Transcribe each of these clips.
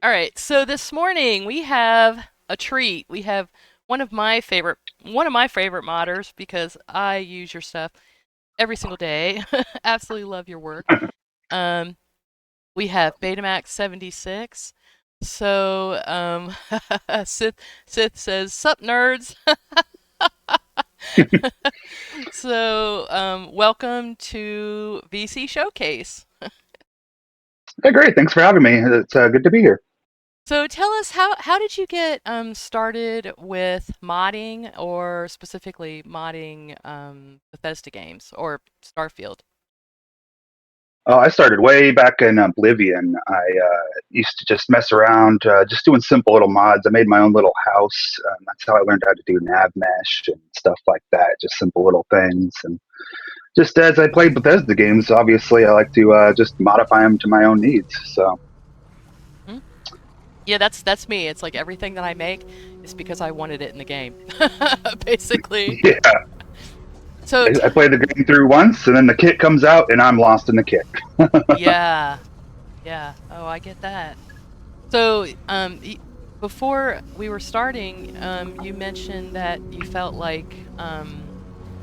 All right, so this morning we have a treat. We have one of my favorite modders because I use your stuff every single day. Absolutely love your work. Um, we have Betamax76. So, Sith says, "Sup, nerds." So, welcome to VC Showcase. Hey, great. Thanks for having me. It's good to be here. So tell us how did you get started with modding or specifically modding Bethesda games or Starfield? I started way back in Oblivion. I used to just mess around, just doing simple little mods. I made my own little house. That's how I learned how to do nav mesh and stuff like that. Just simple little things. And just as I played Bethesda games, obviously I like to just modify them to my own needs. So Hmm? Yeah, that's me. It's like everything that I make is because I wanted it in the game, basically. yeah, So I play the game through once, and then the kit comes out, and I'm lost in the kit. yeah, yeah. Oh, I get that. So before we were starting, you mentioned that you felt like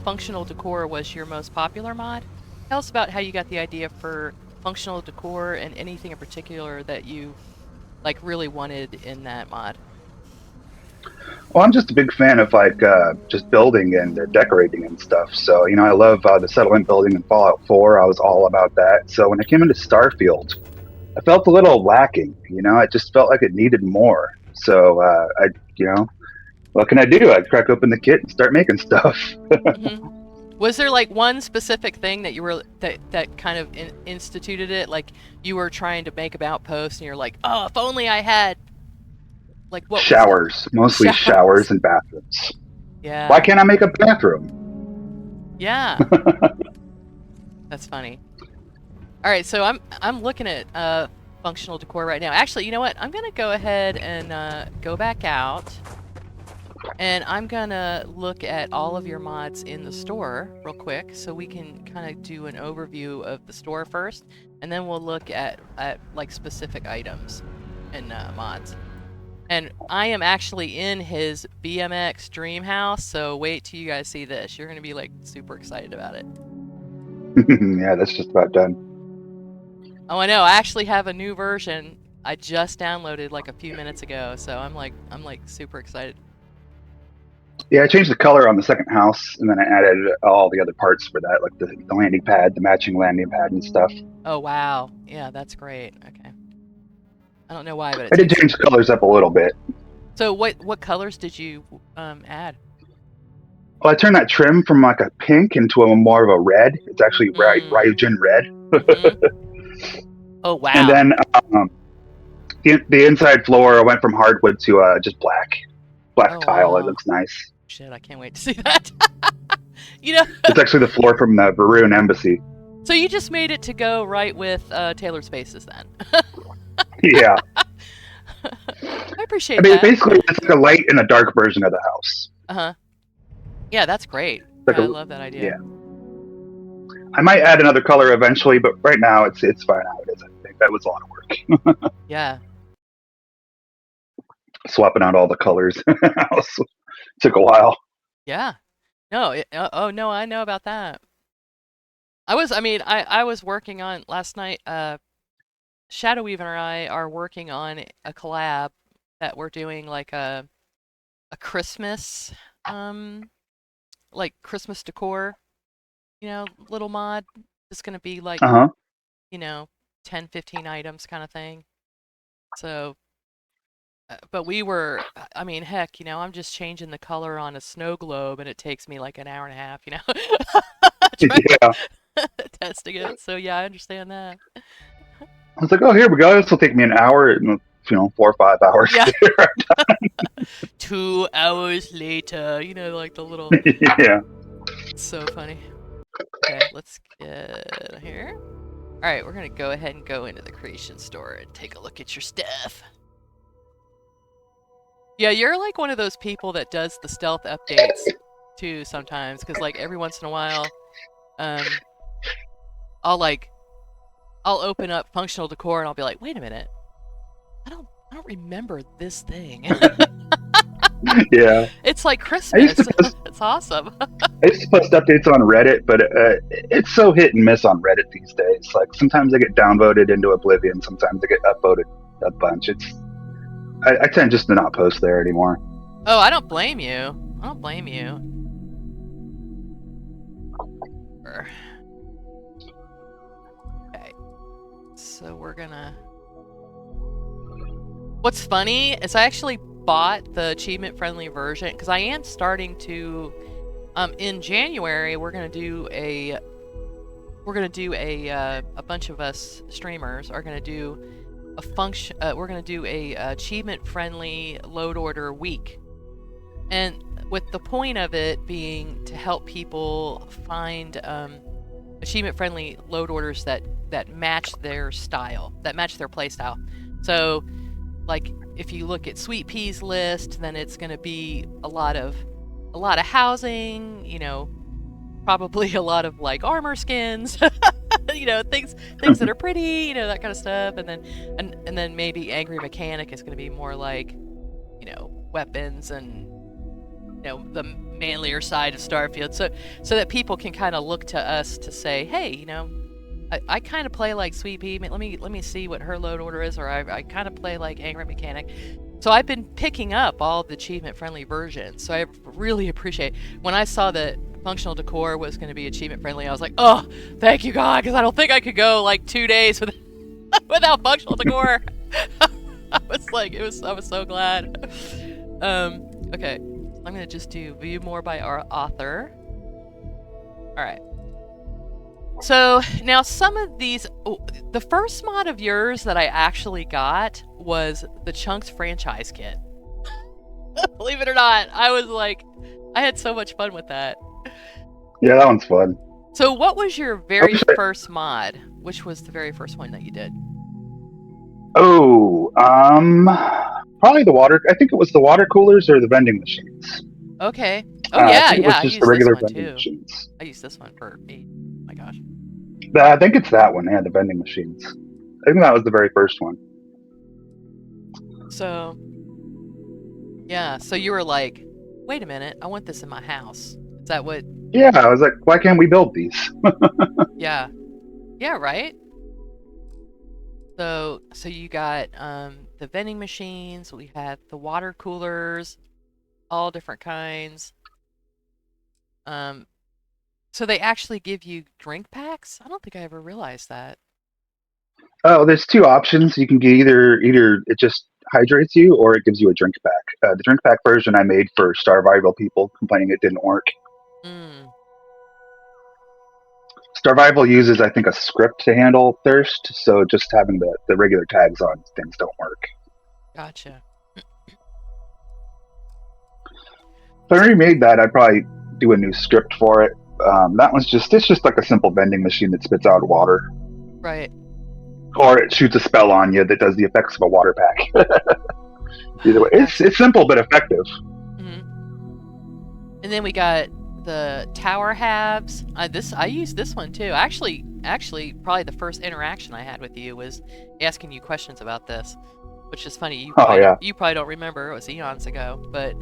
functional decor was your most popular mod. Tell us about how you got the idea for functional decor and anything in particular that you like really wanted in that mod. Well, I'm just a big fan of like just building and decorating and stuff. So I love the settlement building in Fallout 4. I was all about that. So when I came into Starfield, I felt a little lacking. I just felt like it needed more. So you know, what can I do? I crack open the kit and start making stuff. Hmm. Was there like one specific thing that you were that kind of instituted it? Like you were trying to make about post and you're like, oh, if only I had like what was it? Showers, mostly Showers. showers and bathrooms. Why Yeah. can't I make a bathroom? Yeah. That's funny. All right, so I'm looking at functional decor right now. Actually, you know what? I'm gonna go ahead and go back out, and I'm gonna look at all of your mods in the store real quick, so we can kind of do an overview of the store first, and then we'll look at like specific items and mods. And I am actually in his BMX dream house, so wait till you guys see this. You're gonna be like super excited about it. Yeah, that's just about done. Oh, I know. I actually have a new version I just downloaded like a few minutes ago, so I'm like super excited. Yeah, I changed the color on the second house, and then I added all the other parts for that, like the landing pad, the matching landing pad and stuff. Oh, wow. Yeah, that's great. Okay. I don't know why, but it I did takes. change the colors up a little bit. So what colors did you add? Well, I turned that trim from like a pink into a more of a red. It's actually Mm. Ryujin red. Mhm. Oh, And wow. then um, the inside floor, I went from hardwood to just black Oh, tile. It wow. looks nice. Shit, I can't wait to see that. You know, It's actually the floor from the Varun embassy. so you just made it to go right with Taylor Spaces then. Yeah, I I appreciate mean that. basically it's like a light and a dark version of the house. Uh-huh. Yeah, that's great. It's like Yeah, I a love that idea. yeah. I might add another color eventually, but right now it's fine how it is. I think that was a lot of work. Yeah. Swapping out all the colors took a while. Yeah. No, oh no, I know about that. I was working on last night. Shadow Weaver and I are working on a collab that we're doing like a Christmas, um, like Christmas decor, little mod. It's gonna be like, Uh huh. you know, 10, 15 items kind of thing. So, but I mean, heck, I'm just changing the color on a snow globe, and it takes me like an hour and a half, trying Yeah. testing it. So yeah, I understand that. I was like, oh, here we go. This will take me an hour, and 4 or 5 hours. Yeah. 2 hours later, like the little. Yeah. It's so funny. Okay, let's get here. All right, we're gonna go ahead and go into the creation store and take a look at your stuff. Yeah, you're like one of those people that does the stealth updates too sometimes, because like every once in a while, um, I'll like I'll open up functional decor and I'll be like, wait a minute, I don't remember this thing. Yeah, It's like I used to Christmas. post It's awesome. I used to post updates on Reddit, but it's so hit and miss on Reddit these days. Like sometimes I get downvoted into oblivion, sometimes I get upvoted a bunch. I tend just to not post there anymore. Oh, I don't blame you. I don't blame you. Okay, so we're gonna. What's funny is I actually bought the achievement-friendly version because I am starting to. In January, we're gonna do a bunch of us streamers are gonna do a function. We're gonna do a achievement-friendly load order week, and with the point of it being to help people find achievement-friendly load orders that match their style, that match their play style. So, like if you look at Sweet Pea's list, then it's gonna be a lot of housing, you know, probably a lot of like armor skins, you know, things that are pretty, you know, that kind of stuff, and then maybe Angry Mechanic is going to be more like, you know, weapons and, you know, the manlier side of Starfield, so that people can kind of look to us to say, hey, you know, I kind of play like Sweet Pea. Let me see what her load order is, or I kind of play like Angry Mechanic. So I've been picking up all the achievement-friendly versions. So I really appreciate when I saw that functional decor was going to be achievement-friendly. I was like, oh, thank you, God, because I don't think I could go like 2 days without functional decor. I was so glad. Okay, I'm gonna just do view more by our author. All right. So now some of these, the first mod of yours that I actually got was the Chunks franchise kit. Believe it or not, I had so much fun with that. Yeah, that one's fun. So what was your very first mod? Which was the very first one that you did? Oh, probably the water. I think it was the water coolers or the vending machines. Okay. Oh I yeah, think it was I just the used this regular one vending too. machines. I used this one for 8. Oh my gosh. I think it's that one. Yeah, the vending machines. I think that was the very first one. So, yeah, so you were like, wait a minute, I want this in my house. Is that what? Yeah, I was like, why can't we build these? Yeah. Yeah, right? So you got the vending machines, we have the water coolers, all different kinds. So they actually give you drink packs? I don't think I ever realized that. Oh, there's two options. You can get either it just hydrates you or it gives you a drink pack. The drink pack version I made for Starvival people complaining it didn't work. Mm, Starvival uses, I think, a script to handle thirst, so just having the regular tags on things don't work. gotcha. If I remade that, I'd probably do a new script for it. That one's it's just like a simple vending machine that spits out water. Right. Or it shoots a spell on you that does the effects of a water pack. Either way, Gotcha. it's simple but effective. Mm-hmm. And then we got the tower halves. I used this one too. Actually, probably the first interaction I had with you was asking you questions about this, which is funny. You probably don't remember. It was eons ago, but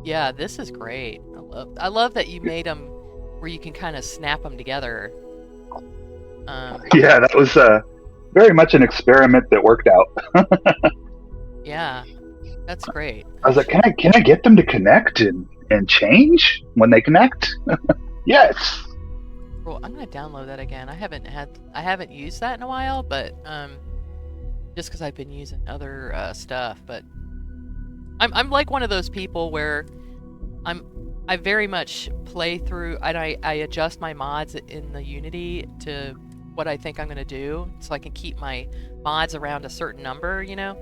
yeah, this is great. I love that you made them where you can kind of snap them together. Yeah, that was very much an experiment that worked out. Yeah, that's great. I was like, can I get them to connect and change when they connect? Yes. Well, I'm gonna download that again. I haven't used that in a while, but just because I've been using other stuff. But I'm like one of those people where I very much play through and I adjust my mods in the Unity to what I think I'm gonna do, so I can keep my mods around a certain number, you know.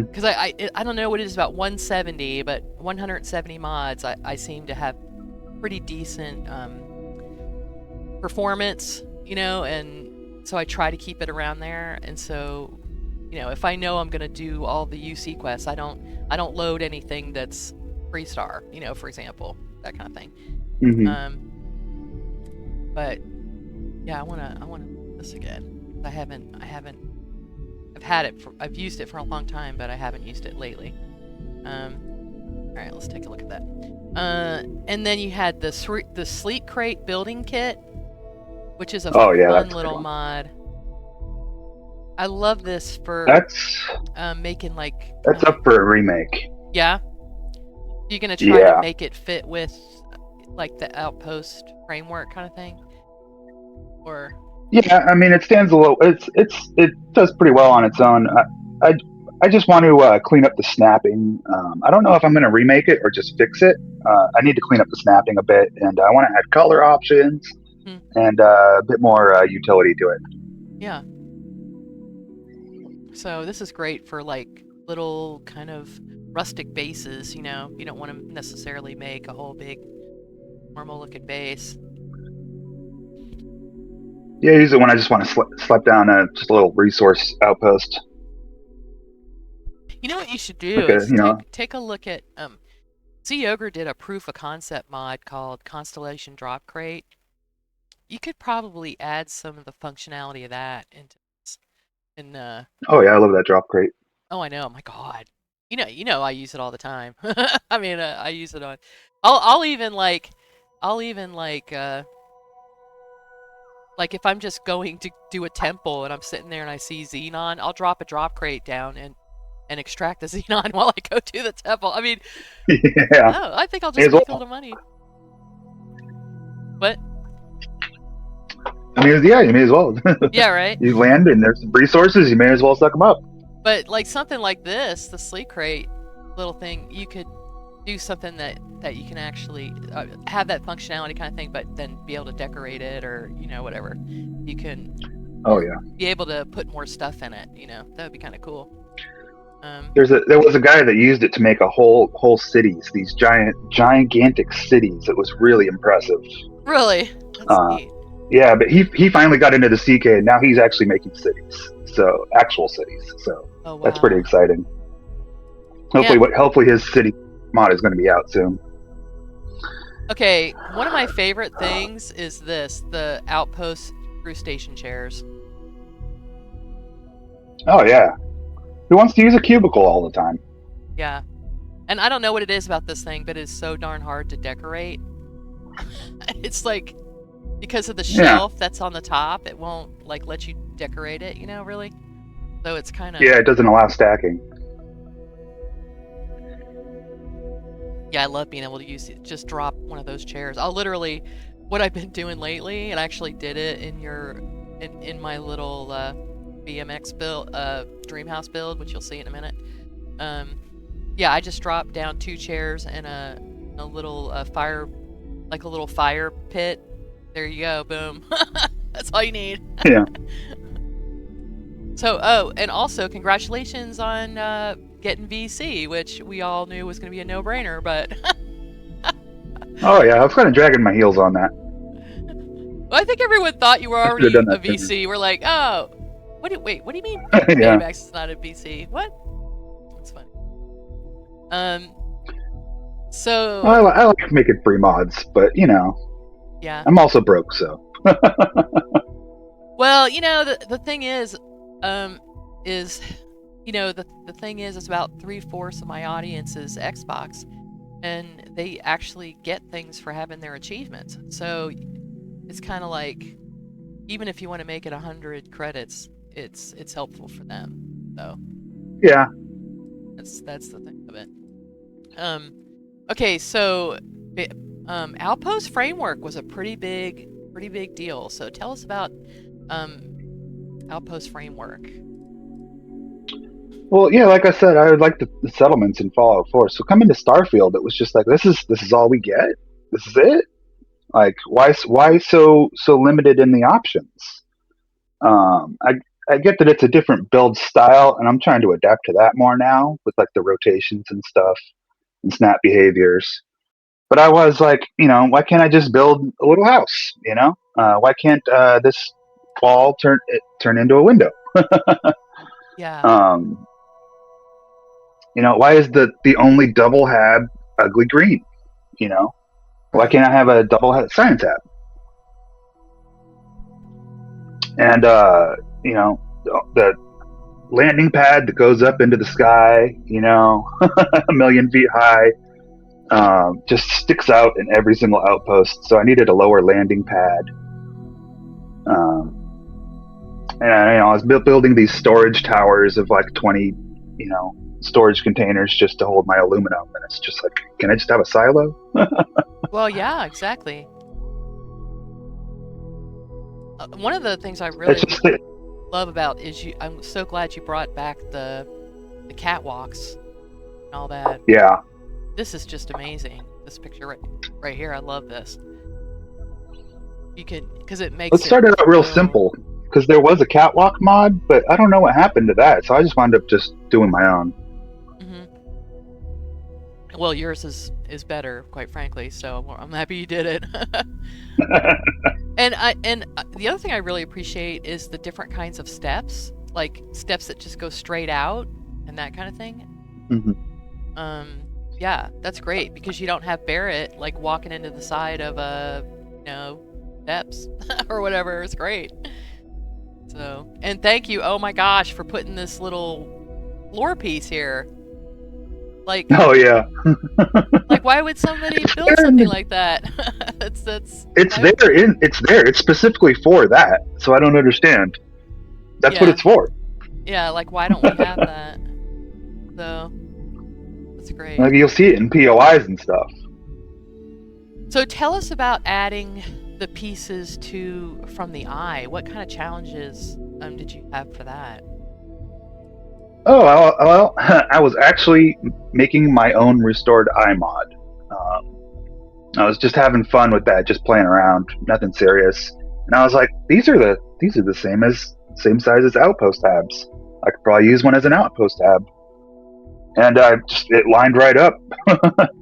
Because I don't know what it is about 170, but 170 mods I seem to have pretty decent performance, you know, and so I try to keep it around there. And so, you know, if I know I'm gonna do all the UC quests, I don't load anything that's 3-star, you know, for example, that kind of thing. But yeah, I wanna do this again. I've I've used it for a long time, but I haven't used it lately. All right, let's take a look at that. And then you had the Sleep Crate building kit, which is a Oh yeah, fun that's a good little one. mod. I love this for That's making like. up for a remake. Yeah. You're gonna try to Yeah. make it fit with like the Outpost framework kind of thing, or Yeah, I mean, it stands a little. It does pretty well on its own. I, I just want to clean up the snapping. I don't know if I'm going to remake it or just fix it. I need to clean up the snapping a bit, and I want to add color options and a bit more utility to it. Yeah. So this is great for like little kind of rustic bases. You know, you don't want to necessarily make a whole big normal looking base. Yeah, I use it when I just want to slap down just a little resource outpost. You know what you should do Like a, is you know, take a look at C Ogre did a proof of concept mod called Constellation Drop Crate. You could probably add some of the functionality of that into this. And oh yeah, I love that drop crate. oh, I know, my God, you know, I use it all the time. I mean, I use it on. I'll even like if I'm just going to do a temple and I'm sitting there and I see Xenon, I'll drop a drop crate down and extract the Xenon while I go to the temple. I mean, Yeah, oh, I think I'll may just as make a well. little money. What? I mean, yeah, you may as well. Yeah, right. You land and there's some resources. You may as well suck them up. But like something like this, the Sleep Crate little thing, you could do something that you can actually have that functionality kind of thing, but then be able to decorate it or whatever. You can. Oh yeah. Be able to put more stuff in it. That would be kind of cool. There was a guy that used it to make a whole cities, these gigantic cities. It was really impressive. Really? That's neat. Yeah, but he finally got into the CK, and now he's actually making cities, so actual cities. So oh, wow. That's pretty exciting. Hopefully his city mod is going to be out soon. Okay, one of my favorite things is the Outpost crew station chairs. Oh yeah. Who wants to use a cubicle all the time? Yeah. And I don't know what it is about this thing, but it's so darn hard to decorate. It's like, because of the shelf that's on the top, it won't like let you decorate it, really. So it's kind of... Yeah, it doesn't allow stacking. Yeah, I love being able to just drop one of those chairs. I'll literally, what I've been doing lately, and I actually did it in my little BMX build, Dreamhouse build, which you'll see in a minute. Yeah, I just dropped down 2 chairs and a little fire, like a little fire pit. There you go, boom. That's all you need. Yeah. So, and also congratulations on getting VC, which we all knew was going to be a no-brainer, but... Oh yeah, I was kind of dragging my heels on that. Well, I think everyone thought you were already a VC. We're like, oh, wait, what do you mean Betamax is not a VC? What? That's funny. So... Well, I like making free mods, but, yeah. I'm also broke, so... Well, the thing is the thing is, it's about 3/4 of my audience is Xbox, and they actually get things for having their achievements. So it's kind of like, even if you want to make it 100 credits, it's helpful for them. So yeah, that's the thing of it. Okay, so Outpost framework was a pretty big deal. So tell us about Outpost framework. Well, yeah, like I said, I would like the settlements in Fallout 4. So coming to Starfield, it was just like, this is all we get. This is it. Like, why so limited in the options? I get that it's a different build style, and I'm trying to adapt to that more now with like the rotations and stuff and snap behaviors. But I was like, why can't I just build a little house? Why can't this wall turn into a window? Yeah. Why is the only double hab ugly green? Why can't I have a double science hab? And the landing pad that goes up into the sky, a million feet high. Just sticks out in every single outpost. So I needed a lower landing pad. And I was building these storage towers of like 20, storage containers just to hold my aluminum. And it's just like, can I just have a silo? Well, yeah, exactly. One of the things I really love about is I'm so glad you brought back the catwalks and all that. Yeah. This is just amazing. This picture right here, I love this. You can, because it makes. It started out real simple because there was a catwalk mod, but I don't know what happened to that. So I just wound up just doing my own. Mm-hmm. Well, yours is better, quite frankly. So I'm happy you did it. And the other thing I really appreciate is the different kinds of steps, like steps that just go straight out and that kind of thing. Mm-hmm. Yeah, that's great because you don't have Barrett like walking into the side of steps or whatever. It's great. So, and thank you. Oh my gosh, for putting this little lore piece here. Like, oh yeah. Like, why would somebody build something like that? It's there. It's specifically for that. So I don't understand. That's what it's for. Yeah, like why don't we have that? So that's great. Like you'll see it in POIs and stuff. So tell us about adding the pieces from the eye. What kind of challenges did you have for that? Oh, well, I was actually making my own restored eye mod. I was just having fun with that, just playing around, nothing serious. And I was like, these are the same size as outpost tabs. I could probably use one as an outpost tab. And it lined right up.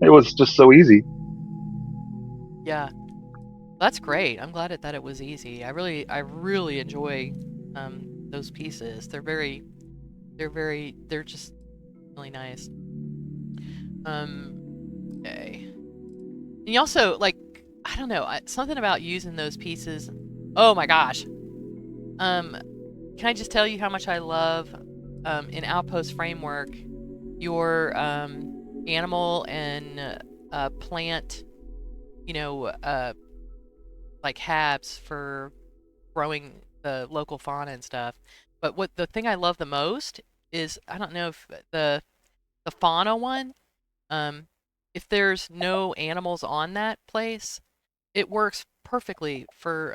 It was just so easy. Yeah, that's great. I'm glad that it was easy. I really enjoy those pieces. They're just really nice. Okay. And you also, like, I don't know, something about using those pieces. Oh my gosh. Can I just tell you how much I love in Outpost Framework your animal and plant, like habs for growing the local fauna and stuff. But the thing I love the most is, I don't know if the fauna one, if there's no animals on that place, it works perfectly for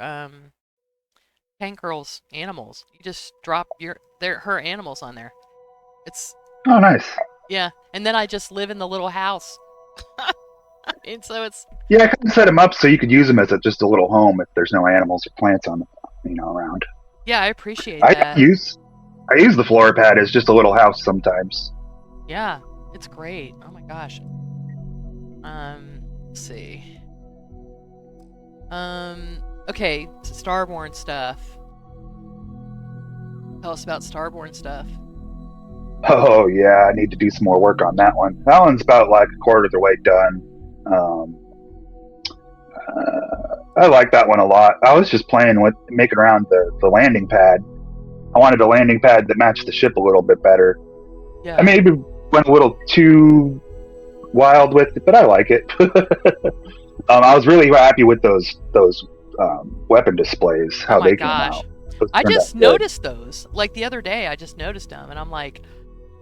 Tank Girl's animals. You just drop her animals on there. It's oh nice. Yeah, and then I just live in the little house. And so it's I kind of set them up so you could use them as just a little home if there's no animals or plants on around. Yeah, I appreciate that. I use the floor pad as just a little house sometimes. Yeah, it's great. Oh my gosh. Let's see. Okay, Starborn stuff. Tell us about Starborn stuff. Oh yeah, I need to do some more work on that one. That one's about like a quarter of the way done. I like that one a lot. I was just playing with making around the landing pad. I wanted a landing pad that matched the ship a little bit better. Yeah. I maybe went a little too wild with it, but I like it. I was really happy with those weapon displays. How they came out. I just noticed those. Like the other day, I just noticed them, and I'm like,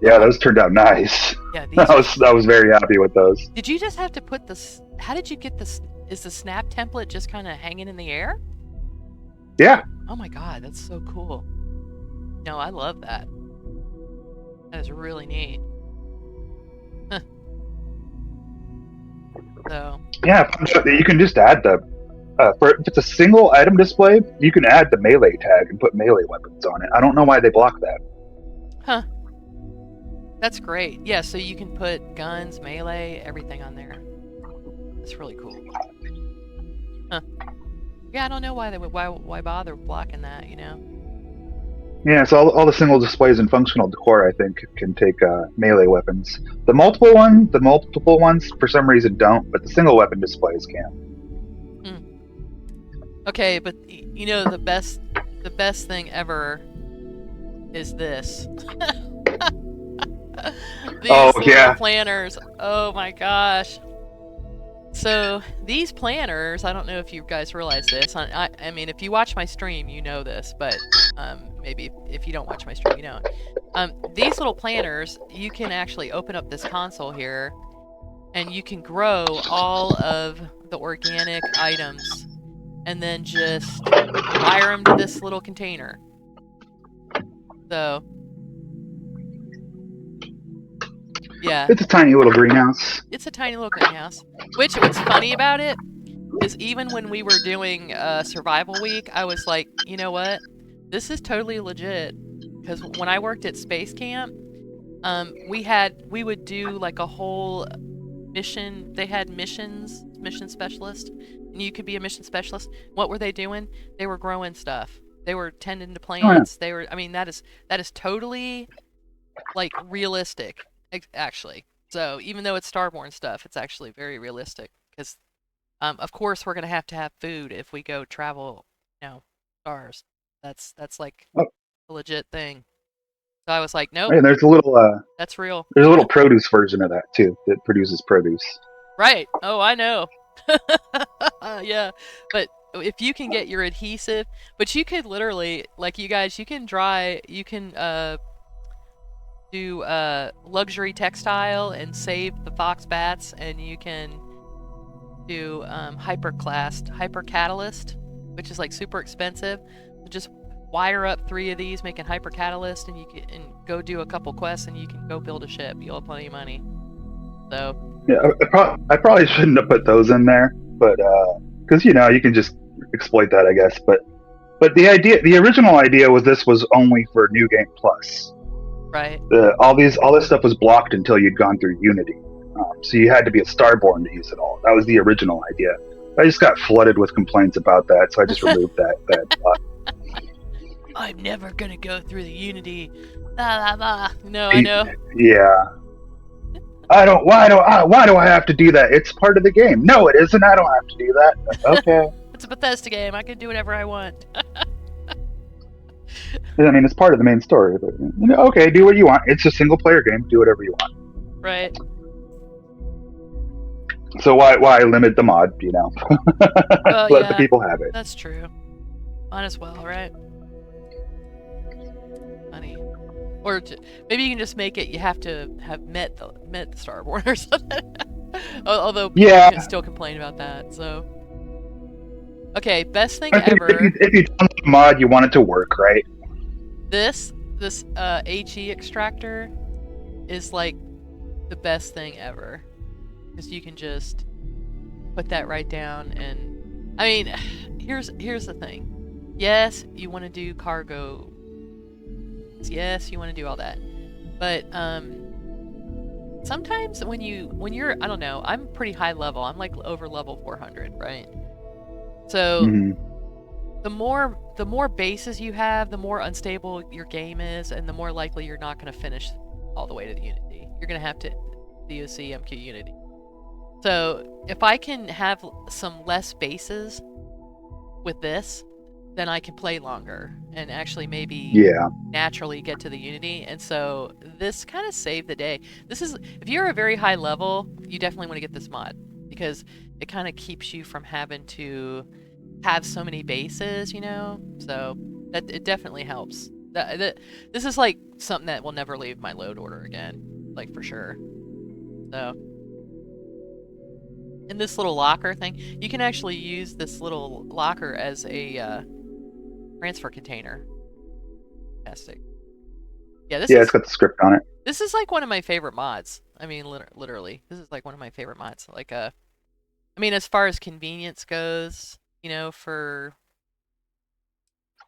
yeah, those turned out nice. Yeah, I was very happy with those. Did you just have to put this? How did you get this? Is the snap template just kind of hanging in the air? Yeah. Oh my god, that's so cool. No, I love that. That is really neat. So. Yeah, you can just add the. If it's a single item display, you can add the melee tag and put melee weapons on it. I don't know why they block that. Huh. That's great. Yeah, so you can put guns, melee, everything on there. That's really cool. Huh. Yeah, I don't know why bother blocking that, Yeah, so all the single displays in functional decor, I think, can take melee weapons. The multiple ones, for some reason, don't, but the single weapon displays can. Okay, but the best thing ever is this. Oh These little yeah. planners. Oh my gosh. So these planners, I don't know if you guys realize this. I mean, if you watch my stream, you know this, but maybe if you don't watch my stream, you don't. These little planners, you can actually open up this console here, and you can grow all of the organic items, and then just wire them to this little container. So, yeah, It's a tiny little greenhouse. it's a tiny little greenhouse. What's funny about it is even when we were doing survival week, I was like, you know what? This is totally legit. Because when I worked at space camp, we would do like a whole mission. They had mission specialist, and you could be a mission specialist. What were they doing? They were growing stuff. They were tending to plants. They were. I mean, that is totally like realistic, actually. So even though it's Starborn stuff, it's actually very realistic because of course, we're gonna have to have food if we go travel, stars. That's like Oh, a legit thing. So I was like, nope, and that's real. there's a little produce version of that too that produces produce. Right. Oh, I know. Yeah, but if you can get your adhesive, but you could literally, like you guys, you can do luxury textile and save the fox bats, and you can do hyper catalyst, which is like super expensive. So just wire up 3 of these, making hyper catalyst, and you can go do a couple quests, and you can go build a ship. You'll have plenty of money. So Yeah, I probably shouldn't have put those in there, but because you can just exploit that, I guess. But the original idea was this was only for New Game Plus. right. All this stuff was blocked until you'd gone through Unity, so you had to be a Starborn to use it all. That was the original idea. I just got flooded with complaints about that, so I just removed that block. I'm never gonna go through the Unity. Blah, blah, blah. No, I know. Yeah. Why do I have to do that? It's part of the game. No, it isn't. I don't have to do that. Okay. It's a Bethesda game. I can do whatever I want. I mean, it's part of the main story. But okay, do what you want. It's a single player game. Do whatever you want. Right. So why limit the mod? Well, Let the people have it. That's true. Might as well, right? Funny. Or maybe you can just make it. You have to have met the Starborn or something. Although people can still complain about that. So, okay, best thing ever. If you download the mod, you want it to work, right? This HE extractor is like the best thing ever, because you can just put that right down. And I mean, here's the thing. Yes, you want to do cargo. Yes, you want to do all that, but sometimes when you're, I don't know, I'm pretty high level. I'm like over level 400, right? So the more bases you have, the more unstable your game is, and the more likely you're not going to finish all the way to the Unity. You're going to have to DOC MQ Unity. So if I can have some less bases with this, then I can play longer and actually maybe naturally get to the Unity. And so this kind of saved the day. This is, if you're a very high level, you definitely want to get this mod, because it kind of keeps you from having to have so many bases, so that it definitely helps. This is like something that will never leave my load order again, like for sure. So, and this little locker thing, you can actually use this little locker as a transfer container. Fantastic. Yeah, it's got the script on it. This is like one of my favorite mods. I mean, literally, this is like one of my favorite mods. Like, I mean, as far as convenience goes, for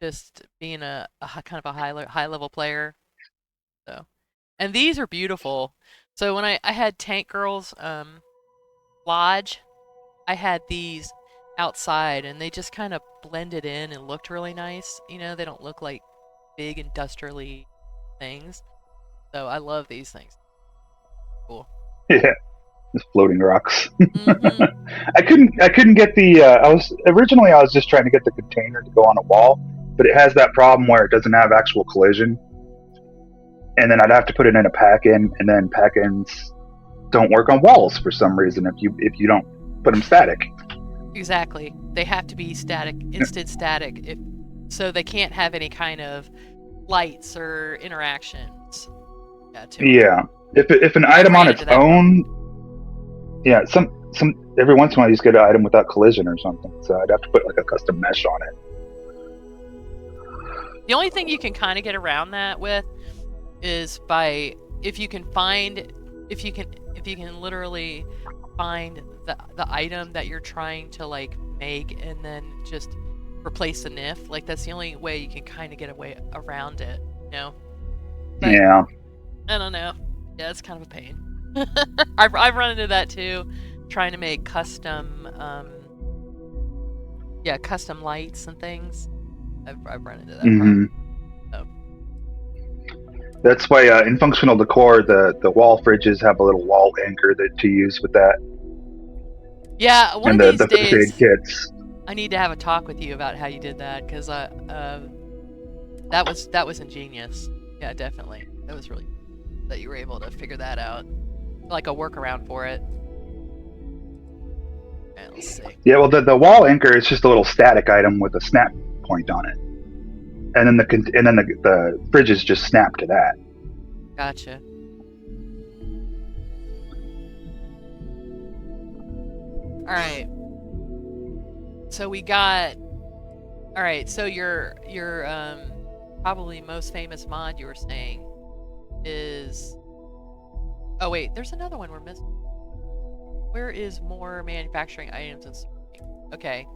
just being a kind of a high level player. So, and these are beautiful. So when I had Tank Girl's lodge, I had these outside, and they just kind of blended in and looked really nice. They don't look like big industrially things. So I love these things. Cool. Yeah. Just floating rocks. I couldn't get the I was just trying to get the container to go on a wall, but it has that problem where it doesn't have actual collision. and then I'd have to put it in a pack-in, and then pack-ins don't work on walls for some reason if you don't put them static. Exactly. They have to be static, instant static, so they can't have any kind of lights or interactions. Yeah. If an item on its own, yeah, some every once in a while you just get an item without collision or something. So I'd have to put like a custom mesh on it. The only thing you can kind of get around that with is by if you can literally find the item that you're trying to like make and then just replace the NIF. Like that's the only way you can kind of get away around it, you know? But, yeah. I don't know. Yeah, it's kind of a pain. I've run into that too, trying to make custom custom lights and things. I've run into that problem. So. That's why in functional decor the wall fridges have a little wall anchor to use with that. Yeah, one of these days first aid kits. I need to have a talk with you about how you did that, because that was ingenious. Yeah, definitely. That was really that you were able to figure that out, like a workaround for it. Okay, let's see. Yeah, well, the wall anchor is just a little static item with a snap point on it, and then the fridges just snap to that. Gotcha. All right. So we got. All right. So your probably most famous mod you were saying is. Oh wait, there's another one we're missing. Where is more manufacturing items and sorting? Okay.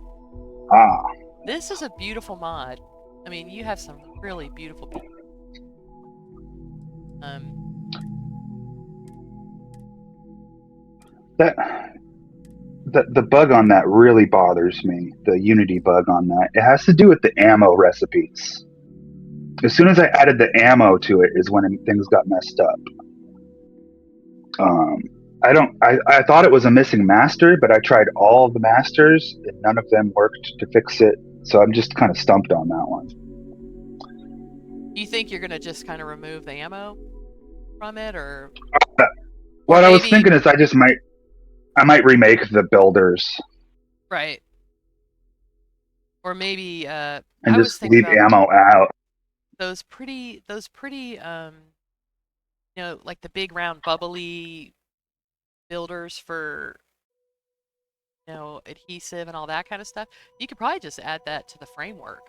Ah. This is a beautiful mod. I mean, you have some really beautiful people. The bug on that really bothers me. The Unity bug on that. It has to do with the ammo recipes. As soon as I added the ammo to it is when things got messed up. I thought it was a missing master, but I tried all of the masters and none of them worked to fix it. So I'm just kind of stumped on that one. Do you think you're gonna just kind of remove the ammo from it, or? What I was thinking is I might remake the builders. Right. Or maybe and I was just thinking leave ammo out. Those pretty you know, like the big round bubbly builders for, you know, adhesive and all that kind of stuff. You could probably just add that to the framework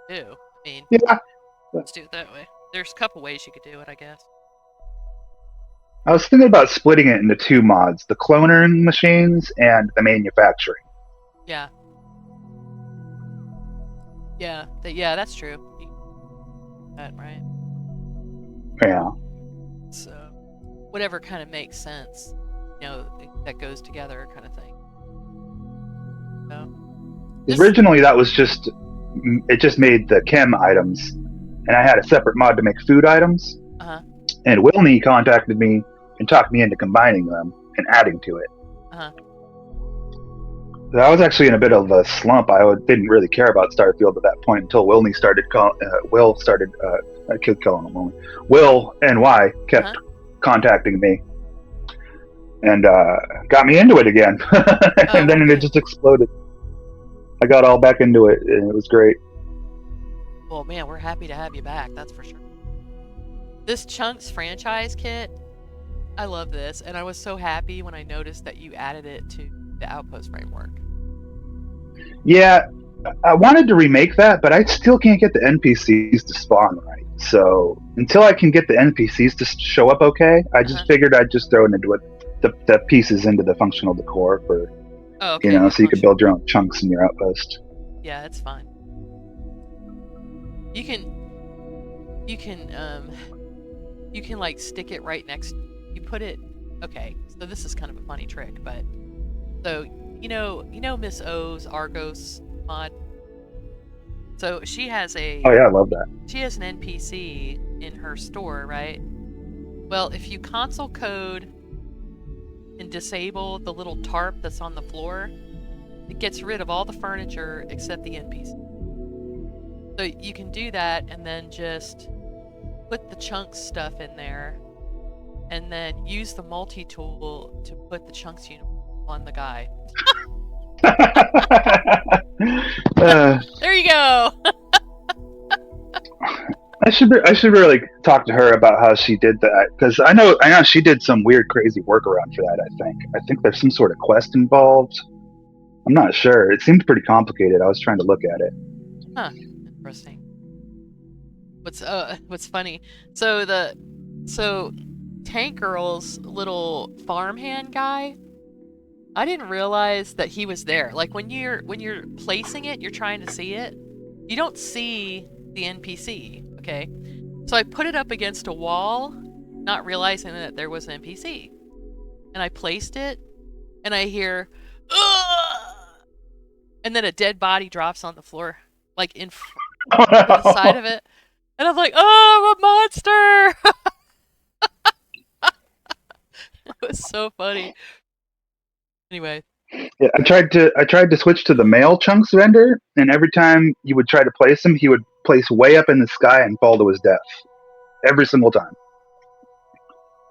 too. I mean, yeah. Let's do it that way. There's a couple ways you could do it, I guess. I was thinking about splitting it into two mods: the cloning machines and the manufacturing. Yeah. Yeah. That's true. That right. Yeah. So, whatever kind of makes sense, you know, that goes together, kind of thing. So, originally, that was it just made the chem items, and I had a separate mod to make food items. Uh-huh. And Wilney contacted me and talked me into combining them and adding to it. Uh-huh. I was actually in a bit of a slump. I didn't really care about Starfield at that point until Wilney started I kept calling him Wilney. Will and Y kept contacting me and got me into it again. And then it just exploded. I got all back into it, and it was great. Well, man, we're happy to have you back. That's for sure. This Chunks franchise kit, I love this, and I was so happy when I noticed that you added it to the Outpost framework. Yeah, I wanted to remake that, but I still can't get the NPCs to spawn right. So until I can get the NPCs to show up okay, I just figured I'd just throw it into the pieces into the functional decor for, you know, so you could build your own chunks in your outpost. Yeah, that's fine. You can like stick it right next. You put it. Okay, so this is kind of a funny trick, but so you know Miss O's Argos mod. So she has a. Oh yeah, I love that. She has an NPC in her store, right? Well, if you console code and disable the little tarp that's on the floor, it gets rid of all the furniture except the NPC. So you can do that and then just put the chunks stuff in there, and then use the multi-tool to put the chunks uniform on the guy. uh, There you go. I should really talk to her about how she did that, because I know she did some weird crazy workaround for that. I think there's some sort of quest involved. I'm not sure. It seemed pretty complicated. I was trying to look at it. Huh. Interesting. What's funny? So Tank Girl's little farmhand guy, I didn't realize that he was there. Like when you're placing it, you're trying to see it. You don't see the NPC, okay? So I put it up against a wall, not realizing that there was an NPC. And I placed it, and I hear, ugh! And then a dead body drops on the floor, like to the side of it. And I'm like, oh, I'm a monster! It was so funny. Anyway. Yeah, I tried to switch to the male chunks render, and every time you would try to place him, he would place way up in the sky and fall to his death. Every single time.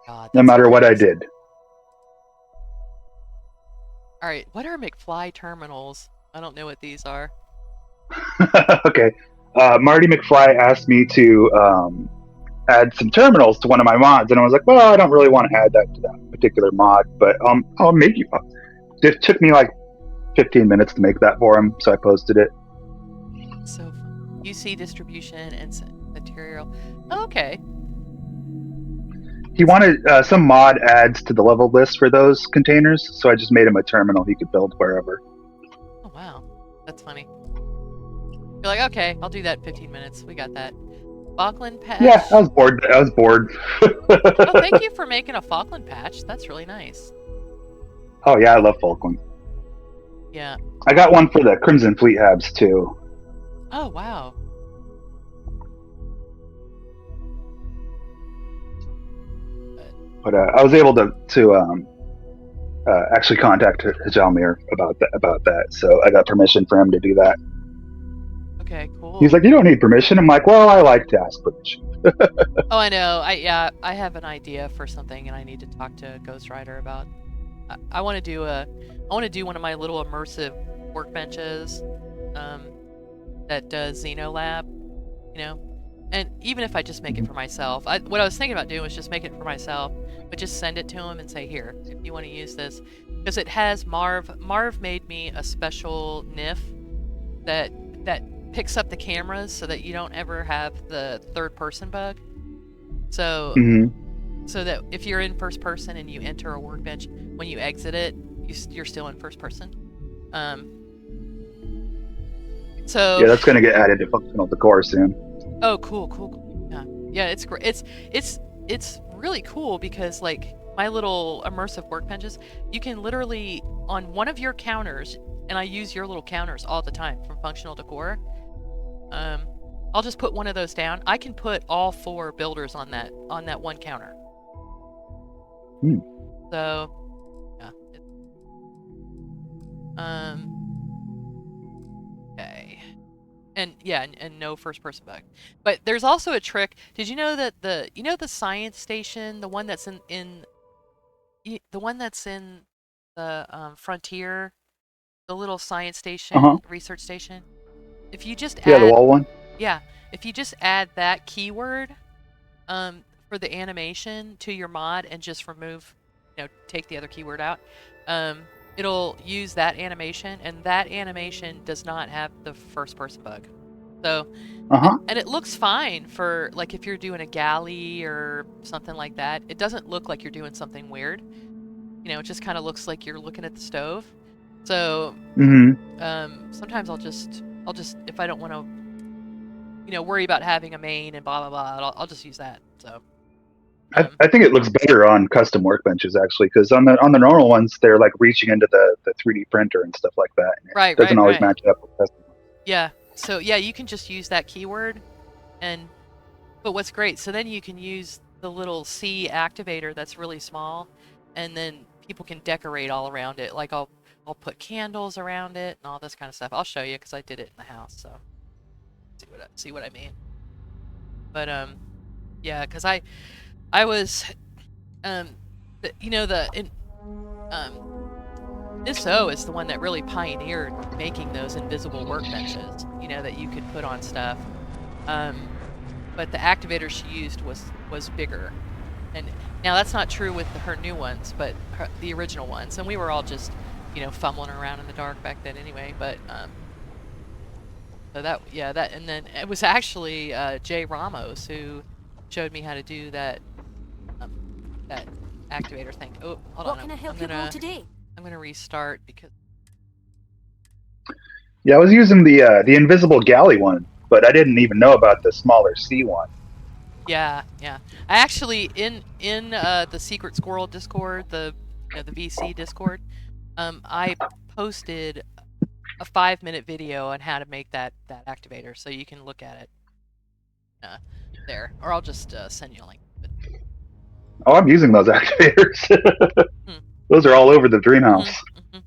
God, No that's matter what I hilarious. did. Alright, what are McFly terminals? I don't know what these are. Okay. Marty McFly asked me to add some terminals to one of my mods, and I was like, well, I don't really want to add that to that particular mod, but I'll make you. It took me like 15 minutes to make that for him, so I posted it. So fun. UC distribution and material. Oh, okay. He wanted some mod adds to the level list for those containers, so I just made him a terminal he could build wherever. Oh, wow. That's funny. You're like, okay, I'll do that in 15 minutes. We got that. Falkland patch. Yeah, I was bored. Oh, thank you for making a Falkland patch. That's really nice. Oh, yeah, I love Falkland. Yeah. I got one for the Crimson Fleet Habs, too. Oh, wow. But I was able to actually contact Jalmir about that, so I got permission for him to do that. Okay, cool. He's like, you don't need permission. I'm like, well, I like to ask permission. Oh, I know. I have an idea for something, and I need to talk to Ghost Rider about. I want to do one of my little immersive workbenches, that does Xenolab, you know. And even if I just make it for myself, what I was thinking about doing was just make it for myself, but just send it to him and say, here, if you want to use this, because it has Marv. Marv made me a special NIF that picks up the cameras so that you don't ever have the third person bug. So so that if you're in first person and you enter a workbench, when you exit it, you're still in first person. So yeah, that's gonna get added to functional decor soon. Oh, cool. Yeah, it's great. It's really cool because like my little immersive workbenches, you can literally on one of your counters, and I use your little counters all the time from functional decor. I'll just put one of those down. I can put all 4 builders on that one counter. So, yeah. Okay. And yeah, and no first person bug. But there's also a trick. Did you know that the science station, the one that's in the Frontier, the little science station, research station, if you just the add wall one. Yeah, if you just add that keyword for the animation to your mod and just remove, take the other keyword out, it'll use that animation, and that animation does not have the first person bug. So, and it looks fine for like if you're doing a galley or something like that. It doesn't look like you're doing something weird. It just kind of looks like you're looking at the stove. So, sometimes I'll just if I don't want to worry about having a main and blah blah blah. I'll just use that. So I think it looks better on custom workbenches actually, because on the normal ones they're like reaching into the 3D printer and stuff like that. And right, it doesn't always match up with custom. Yeah. So yeah, you can just use that keyword, but what's great? So then you can use the little C activator that's really small, and then people can decorate all around it. Like I'll put candles around it and all this kind of stuff. I'll show you because I did it in the house. So see what I mean. But Yeah, because I was, um, you know, um, ISO is the one that really pioneered making those invisible workbenches, you know, that you could put on stuff. But the activator she used was bigger. And now that's not true with her new ones, but the original ones. And we were all just, you know, fumbling around in the dark back then anyway. But so that, yeah, that, and then it was actually Jay Ramos who showed me how to do that that activator thing. Oh, hold What on. can I help you all today? I'm gonna restart because. Yeah, I was using the invisible galley one, but I didn't even know about the smaller C one. Yeah, yeah. I actually in the Secret Squirrel Discord, the the VC Discord, I posted a 5-minute video on how to make that activator, so you can look at it there, or I'll just send you a link. Oh, I'm using those activators. Hmm. Those are all over the dream house. Mm-hmm.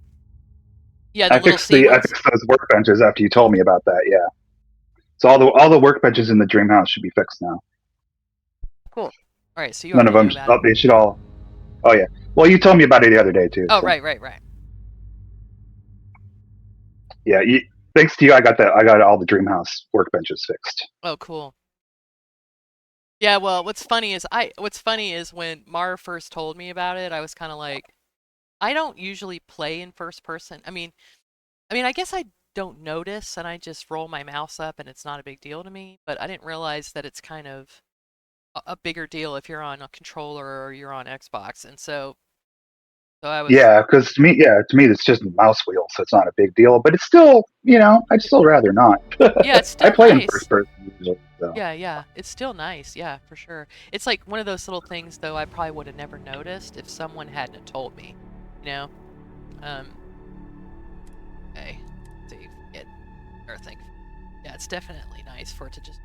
Yeah, the little C I ones. fixed those workbenches after you told me about that. Yeah. So all the workbenches in the dream house should be fixed now. Cool. All right, so you None of already them. know about it. They should all. Oh yeah. Well, you told me about it the other day too. Oh, so. right. Yeah. Thanks to you, I got all the dream house workbenches fixed. Oh, cool. Yeah, well, what's funny is when Mara first told me about it, I was kind of like, I don't usually play in first person. I guess I don't notice and I just roll my mouse up and it's not a big deal to me, but I didn't realize that it's kind of a bigger deal if you're on a controller or you're on Xbox. And so I was. Yeah, because to me, it's just a mouse wheel, so it's not a big deal. But it's still, I'd still rather not. Yeah, it's I still play in first nice. person usually. So. Yeah, it's still nice. Yeah, for sure. It's like one of those little things though I probably would have never noticed if someone hadn't have told me, you know? Okay. Let's see, get or think. Yeah, it's definitely nice for it to just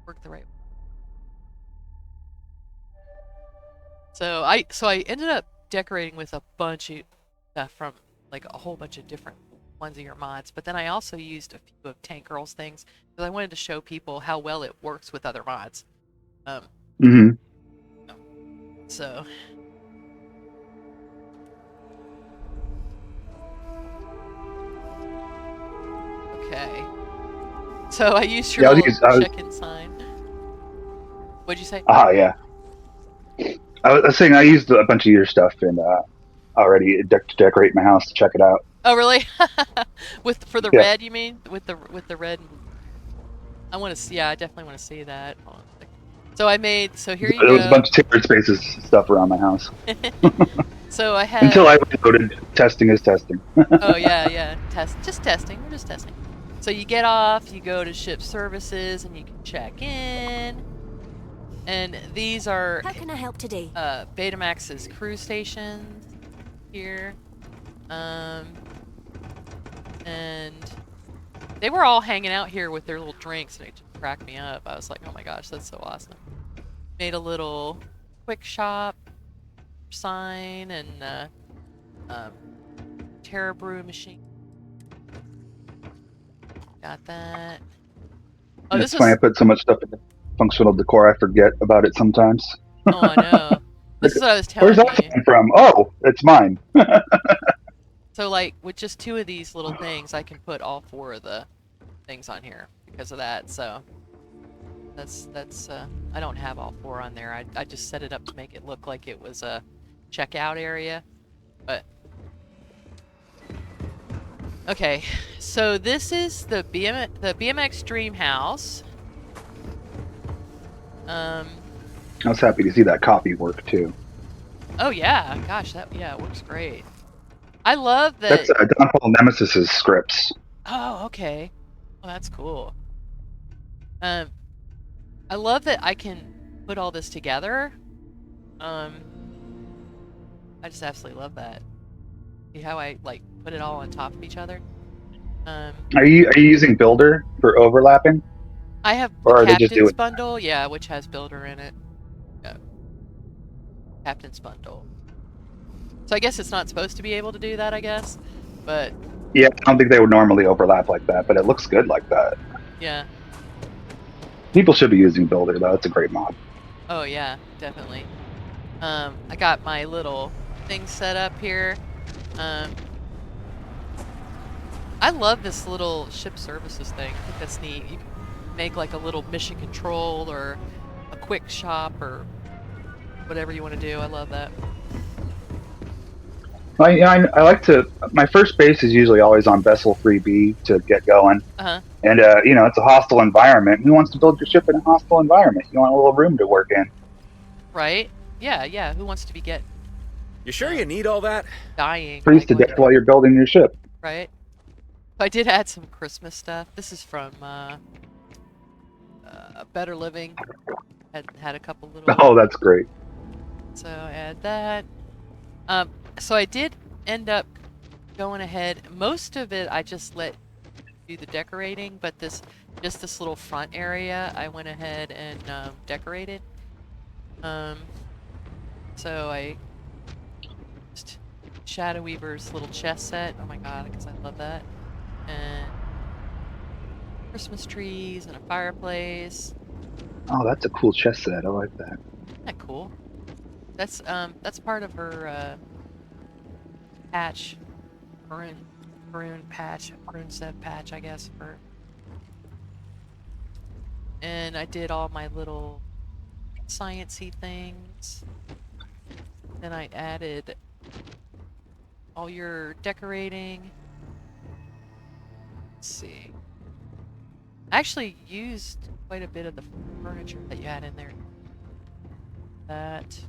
work the right way. So I ended up decorating with a bunch of stuff from like a whole bunch of different ones of your mods, but then I also used a few of Tank Girl's things because I wanted to show people how well it works with other mods. Mm-hmm. So okay. So I used your little check-in sign. What'd you say? Yeah. I was saying I used a bunch of your stuff and already to decorate my house to check it out. Oh, really? For the red, you mean? With the red. I want to see. Yeah, I definitely want to see that. Hold on a second. So I made. So here you go. There was a bunch of timbered spaces stuff around my house. So I had. Until I reloaded. Testing is testing. Oh yeah. Just testing. We're just testing. So you get off. You go to ship services, and you can check in. And these are. How can I help today? Betamax's crew stations here. And they were all hanging out here with their little drinks, and it just cracked me up. I was like, oh my gosh, that's so awesome. Made a little quick shop sign and Terra Brew machine. Got that. Oh, it's funny. I put so much stuff in the functional decor, I forget about it sometimes. Oh, I know. This is what I was telling you. Where's that coming from? Oh, it's mine. So, like, with just 2 of these little things, I can put all 4 of the things on here because of that. So, that's I don't have all 4 on there. I just set it up to make it look like it was a checkout area. But okay, so this is the BMX Dream House. I was happy to see that copy work too. Oh yeah, gosh, it works great. I love that. That's Don Paul Nemesis's scripts. Oh, okay. Well, that's cool. I love that I can put all this together. I just absolutely love that. See how I like put it all on top of each other. Are you using Builder for overlapping? I have the Captain's Bundle, yeah, which has Builder in it. Yeah. Captain's Bundle. So I guess it's not supposed to be able to do that, I guess, but... Yeah, I don't think they would normally overlap like that, but it looks good like that. Yeah. People should be using Builder though. It's a great mod. Oh yeah, definitely. I got my little thing set up here. Um, I love this little ship services thing. I think that's neat. You can make like a little mission control or a quick shop or whatever you want to do. I love that. I like to. My first base is usually always on Vessel 3B to get going. Uh-huh. And it's a hostile environment. Who wants to build your ship in a hostile environment? You want a little room to work in. Right? Yeah, yeah. Who wants to be You sure you need all that? dying? Freeze to like, death while you're building your ship. Right? I did add some Christmas stuff. This is from Better Living. Had a couple little. Oh, that's great. So add that. So I did end up going ahead. Most of it I just let do the decorating, but this little front area I went ahead and decorated. So I just Shadow Weaver's little chest set. Oh my god, because I love that. And Christmas trees and a fireplace. Oh, that's a cool chess set. I like that. Isn't that cool? That's part of her patch, maroon set patch, I guess. And I did all my little sciencey things. Then I added all your decorating. Let's see. I actually used quite a bit of the furniture that you had in there. That.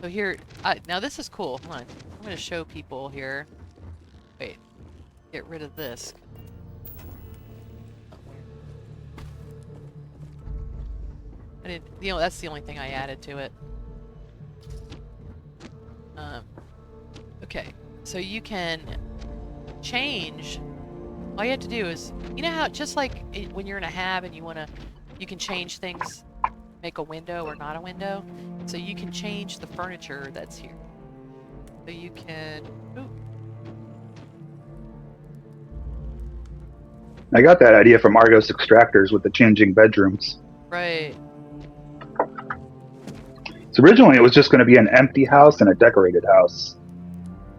So here, now this is cool. Hold on. I'm going to show people here. Wait. Get rid of this. That's the only thing I added to it. Okay. So you can change. All you have to do is, you know how, just like when you're in a hab and you can change things, make a window or not a window. So you can change the furniture that's here. So you can, ooh. I got that idea from Argos Extractors with the changing bedrooms. Right. So originally it was just going to be an empty house and a decorated house.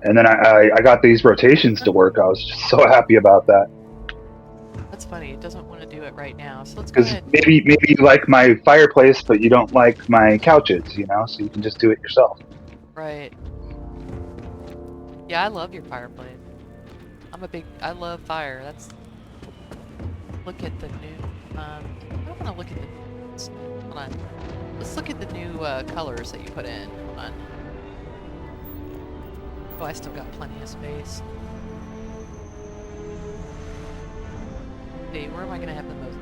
And then I got these rotations to work. I was just so happy about that. That's funny. It doesn't want to do it right now. So let's go ahead. Maybe you like my fireplace, but you don't like my couches, so you can just do it yourself. Right. Yeah, I love your fireplace. I love fire. Look at the new, I want to look at hold on. Let's look at the new colors that you put in. Hold on. Oh, I still got plenty of space. See, where am I going to have the most?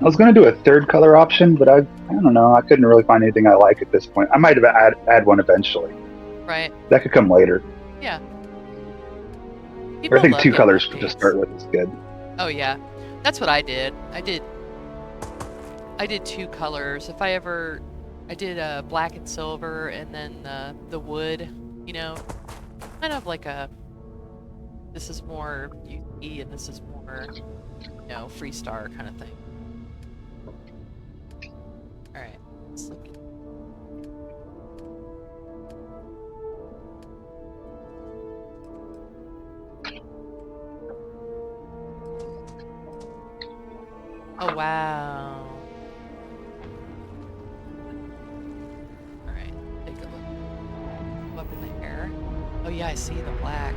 I was going to do a third color option, but I don't know. I couldn't really find anything I like at this point. I might have add one eventually. Right. That could come later. Yeah. I think two colors to start with is good. Oh yeah, that's what I did. I did 2 colors. I did black and silver, and then the wood. Kind of like this is more UC and this is more, Freestar kind of thing. All right, let's look at. Oh, wow. Alright, take a look. Go up in the air. Oh yeah, I see the black.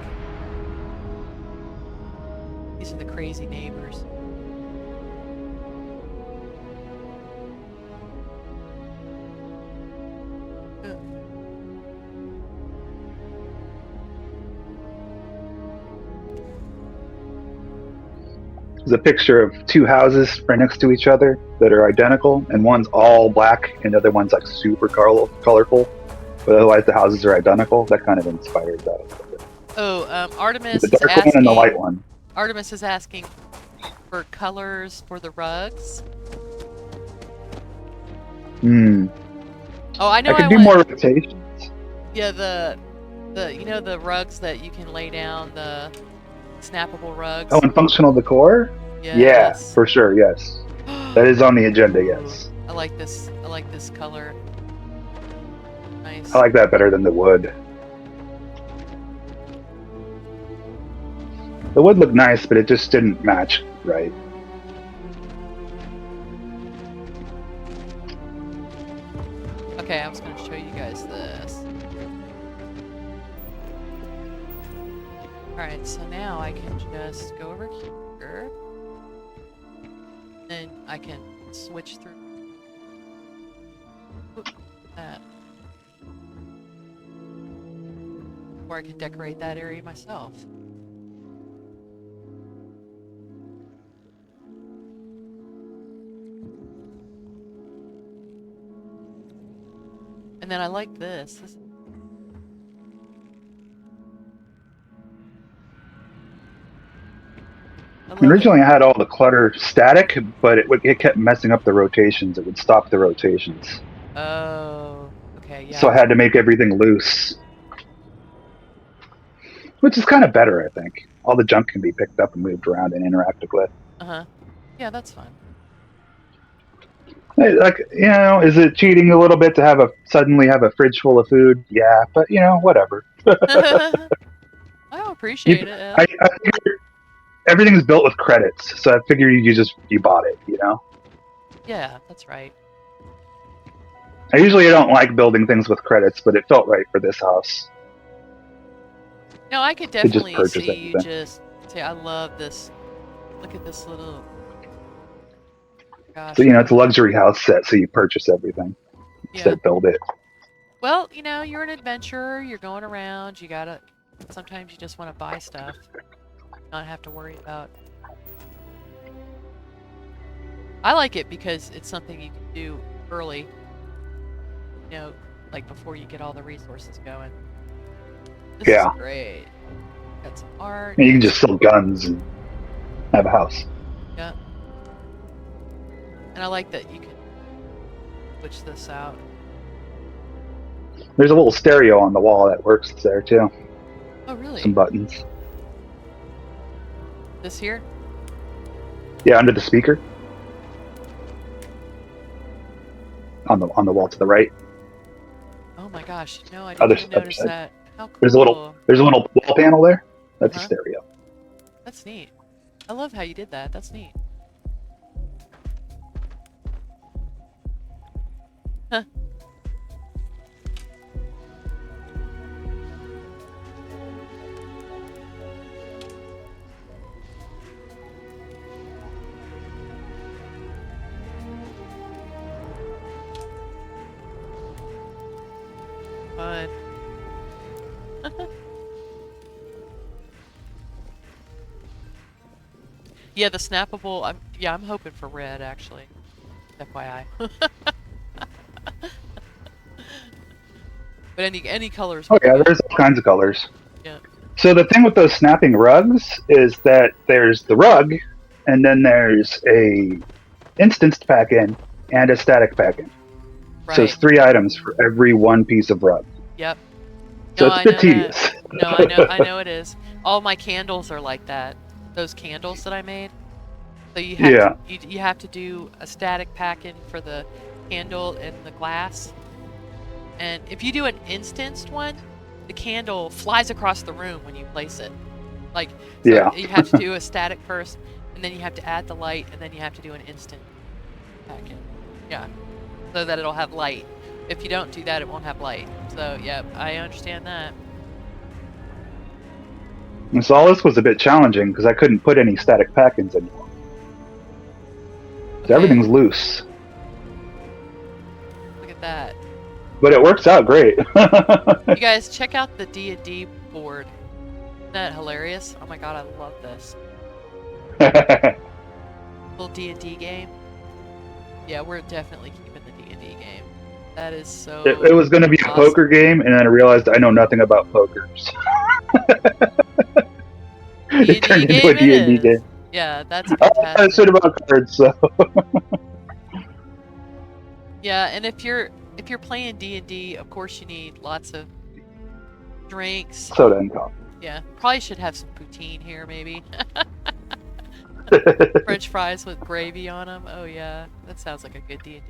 These are the crazy neighbors. There's a picture of 2 houses right next to each other that are identical, and one's all black, and the other one's like super colorful. But otherwise, the houses are identical. That kind of inspired that. Oh, Artemis the is dark asking. one and the light one. Artemis is asking for colors for the rugs. Hmm. Oh, I know. I could do more rotations. Yeah, the rugs that you can lay down, the snappable rugs. Oh, and functional decor? Yeah, Yes. for sure, yes. That is on the agenda, yes. I like this. I like this color. Nice. I like that better than the wood. The wood looked nice, but it just didn't match right. Okay, I was going to show you guys this. Alright, so now I can just go over here. Then I can switch through that. Or I can decorate that area myself. And then I like this. Originally, I had all the clutter static, but it kept messing up the rotations. It would stop the rotations. Oh, okay, yeah. So I had to make everything loose. Which is kind of better, I think. All the junk can be picked up and moved around and interacted with. Uh-huh. Yeah, that's fun. Like, is it cheating a little bit to suddenly have a fridge full of food? Yeah, but whatever. I appreciate it. I figure everything's built with credits, so I figure you bought it, Yeah, that's right. I usually don't like building things with credits, but it felt right for this house. No, I could definitely purchase see you everything. just say, I love this. Look at this little... Gosh. So, it's a luxury house set, so you purchase everything instead of build it. Well, you're an adventurer. You're going around. Sometimes you just want to buy stuff. Not have to worry about... I like it because it's something you can do early. Like before you get all the resources going. This is great. Got some art. And you can just sell guns and have a house. Yeah. And I like that you can switch this out. There's a little stereo on the wall that works there too. Oh, really? Some buttons. This here? Yeah, under the speaker. On the wall to the right. Oh my gosh! No, I didn't even notice that. How cool! There's a little wall panel there. That's a stereo. That's neat. I love how you did that. That's neat. Huh. Fun. Yeah, the snappable. I'm hoping for red actually. FYI. But any colors. Oh yeah, there's all kinds of colors. Yeah. So the thing with those snapping rugs is that there's the rug, and then there's a instanced pack-in and a static pack-in. Right. So it's 3 items for every one piece of rug. Yep. So it's a bit tedious. No, I know it is. All my candles are like that. Those candles that I made. So you have you have to do a static pack-in for the candle and the glass. And if you do an instanced one, the candle flies across the room when you place it. You have to do a static first, and then you have to add the light, and then you have to do an instant pack-in. Yeah. So that it'll have light. If you don't do that, it won't have light. So, yeah, I understand that. And so all this was a bit challenging because I couldn't put any static pack-ins anymore. So everything's loose. Look at that. But it works out great. You guys, check out the D&D board. Isn't that hilarious? Oh my god, I love this. Little D&D game. Yeah, we're definitely keeping the D&D game. That is so It was going to be a poker game, and then I realized I know nothing about pokers. It turned into a D&D game. Yeah, that's fantastic. I should about cards, so... Yeah, and if you're playing D&D, of course you need lots of drinks. Soda and coffee. Yeah, probably should have some poutine here, maybe. French fries with gravy on them. Oh yeah, that sounds like a good D&D.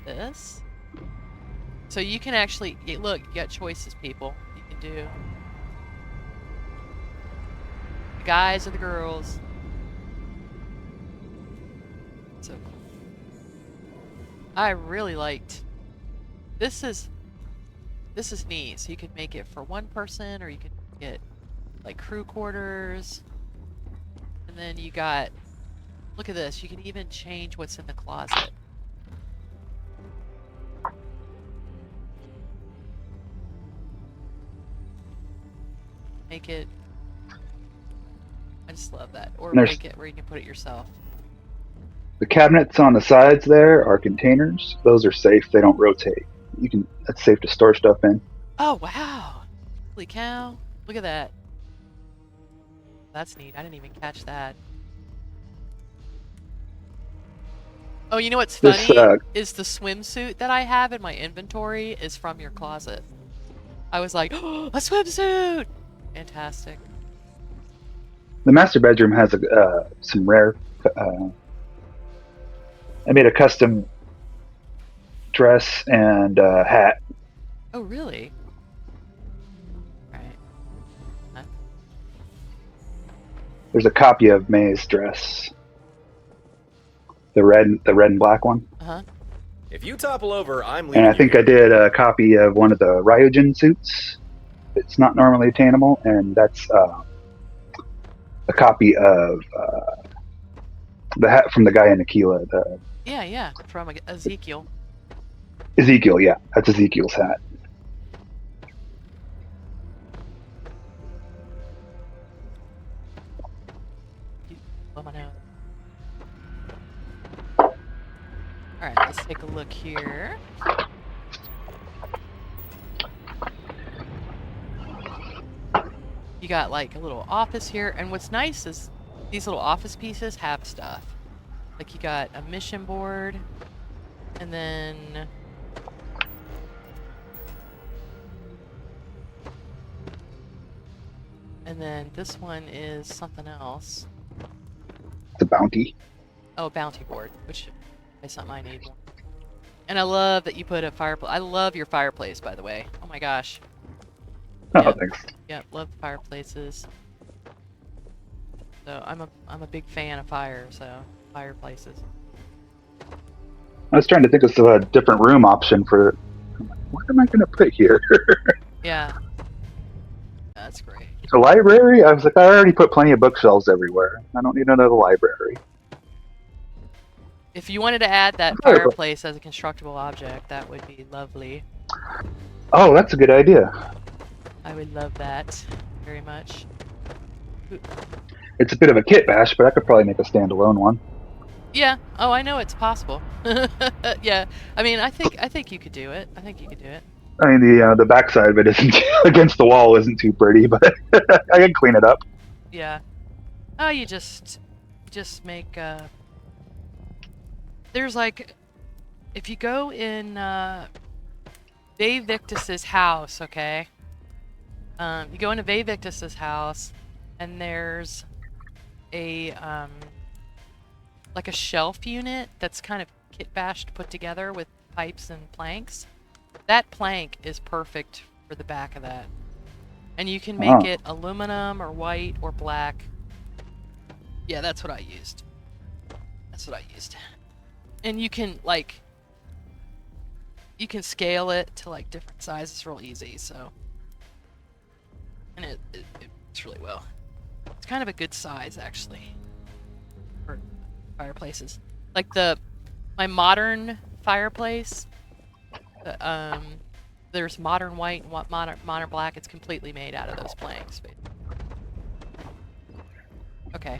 This. So you can actually look. You got choices, people. You can do the guys or the girls. So I really liked. This is neat. So you could make it for one person, or you could get like crew quarters. And then you got, look at this. You can even change what's in the closet. Make it. I just love that. Or make it where you can put it yourself. The cabinets on the sides there are containers. Those are safe. They don't rotate. That's safe to store stuff in. Oh wow! Holy cow! Look at that. That's neat. I didn't even catch that. Oh, you know what's funny is the swimsuit that I have in my inventory is from your closet. I was like, oh, a swimsuit! Fantastic. The master bedroom has some rare. I made a custom dress and hat. Oh, really? Right. Huh? There's a copy of May's dress. The red and black one. Uh-huh. If you topple over, I'm leaving. And I think I did a copy of one of the Ryujin suits. It's not normally attainable, and that's a copy of the hat from the guy in Aquila. Yeah, from Ezekiel. Ezekiel, yeah, that's Ezekiel's hat. Alright, let's take a look here. You got like a little office here, and what's nice is these little office pieces have stuff. Like you got a mission board, and then this one is something else. It's a bounty. Oh, bounty board, which is something I need. And I love that you put a fireplace. I love your fireplace, by the way. Oh my gosh. Oh, Yep. thanks. Yep, love fireplaces. So I'm a big fan of fire, so fireplaces. I was trying to think of a different room option for. What am I going to put here? Yeah. That's great. A library? I was like, I already put plenty of bookshelves everywhere. I don't need another library. If you wanted to add that fireplace as a constructible object, that would be lovely. Oh, that's a good idea. I would love that very much. It's a bit of a kit bash, but I could probably make a standalone one. Yeah. Oh, I know it's possible. Yeah. I mean, I think you could do it. I think you could do it. I mean, the backside of it isn't against the wall isn't too pretty, but I can clean it up. Yeah. Oh, you just make. There's like, if you go in Dave Victus's house, okay. You go into Dave Victus's house, and there's a like a shelf unit that's kind of kit bashed put together with pipes and planks. That plank is perfect for the back of that. And you can make it aluminum or white or black. Yeah, that's what I used. And you can scale it to like different sizes real easy, so. And it works really well. It's kind of a good size actually for fireplaces. Like my modern fireplace, there's modern white and modern black. It's completely made out of those planks. Okay.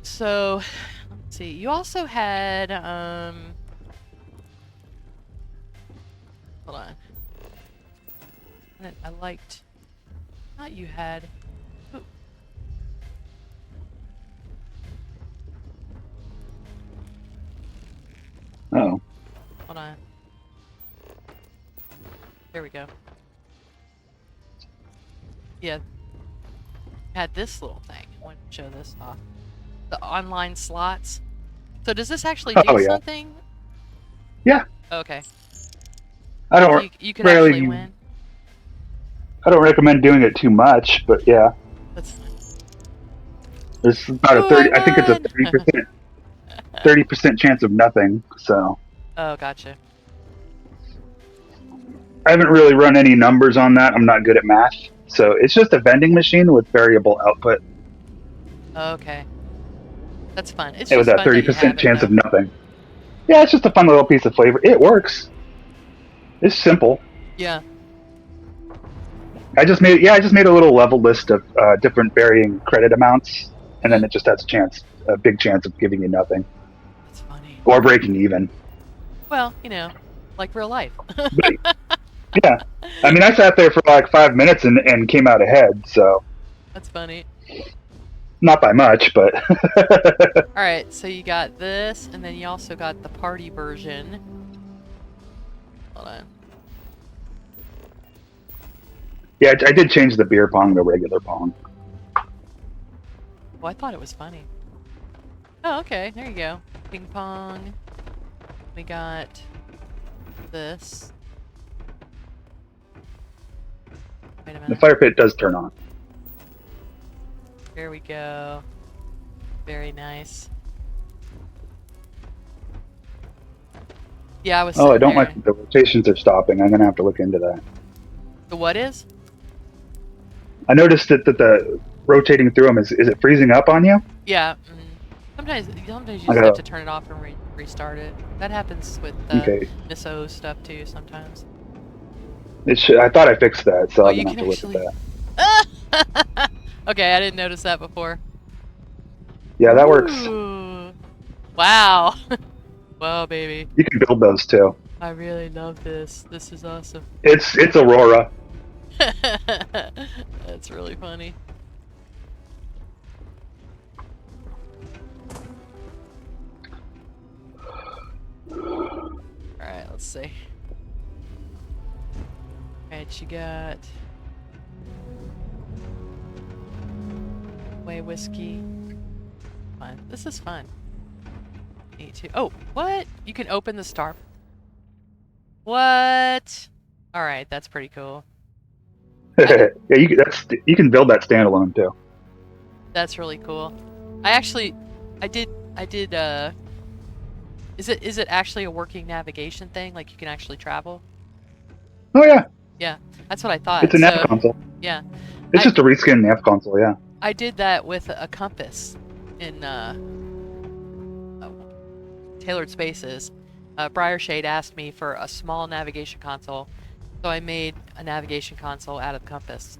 So, let's see. You also had hold on. I liked. Thought you had. Ooh. Oh. Hold on. There we go. Yeah. Had this little thing. I want to show this off. The online slots. So does this actually do yeah. something? Yeah. Okay. I don't You can actually win. I don't recommend doing it too much, but yeah. That's fine. There's about a 30. I think it's a 30%. 30% chance of nothing. So. Oh, gotcha. I haven't really run any numbers on that. I'm not good at math, so it's just a vending machine with variable output. Okay. That's fun. It's It was just a fun that you 30% have chance it, of nothing. Yeah, it's just a fun little piece of flavor. It works. It's simple. Yeah. I just made a little level list of different varying credit amounts, and then it just has a big chance of giving you nothing. That's funny. Or breaking even. Well, like real life. But, yeah. I mean, I sat there for like 5 minutes and came out ahead, so. That's funny. Not by much, but. Alright, so you got this, and then you also got the party version. Hold on. Yeah, I did change the beer pong to regular pong. Well, I thought it was funny. Oh, okay. There you go. Ping pong. We got this. Wait a minute. The fire pit does turn on. Here we go. Very nice. Yeah, I was. Oh, I don't there. like the rotations are stopping. I'm gonna have to look into that. The what is? I noticed that the rotating through them is it freezing up on you? Yeah. Sometimes you just gotta- have to turn it off and restart it. That happens with Okay. NISO stuff too sometimes. I thought I fixed that, so Oh, I'm you gonna have to can look at that. Okay, I didn't notice that before. Yeah, that works. Ooh. Wow. Wow, baby. You can build those too. I really love this. This is awesome. It's Aurora. That's really funny. Alright, let's see. Alright, you got Way Whiskey. Fun. This is fun. Me too. Oh, what? You can open the star. What? Alright, that's pretty cool. Yeah, you can build that standalone too. That's really cool. I did is it actually a working navigation thing? Like you can actually travel? Oh yeah. Yeah, that's what I thought. It's a nav console. Yeah. It's just a reskin nav console, yeah. I did that with a compass in Tailored Spaces. Briarshade asked me for a small navigation console, so I made a navigation console out of the compass.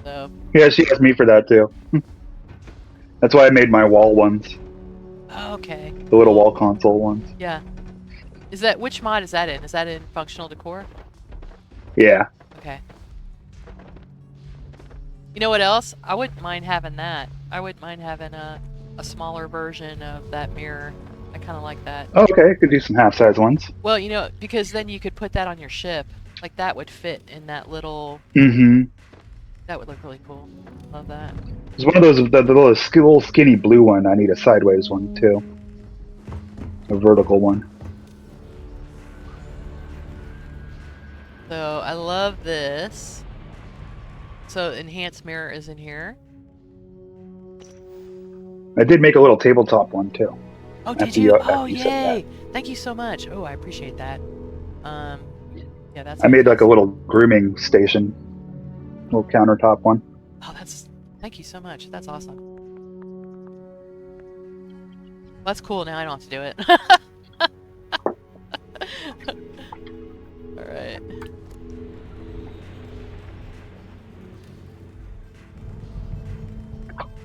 So. Yeah, she asked me for that too. That's why I made my wall ones. Okay. The little wall console ones. Yeah. Which mod is that in? Is that in Functional Decor? Yeah. Okay. You know what else? I wouldn't mind having that. I wouldn't mind having a smaller version of that mirror. I kind of like that. Oh, okay. Could do some half-size ones. Well, because then you could put that on your ship. Like that would fit in that little. Mm-hmm. That would look really cool. Love that. There's one of those, the little skinny blue one. I need a sideways one too. A vertical one. So I love this. So enhanced mirror is in here. I did make a little tabletop one too. Oh, did you? Oh, yay! Thank you so much. Oh, I appreciate that. Yeah, that's. I made like a little grooming station, little countertop one. Oh, thank you so much. That's awesome. Well, that's cool. Now I don't have to do it. All right.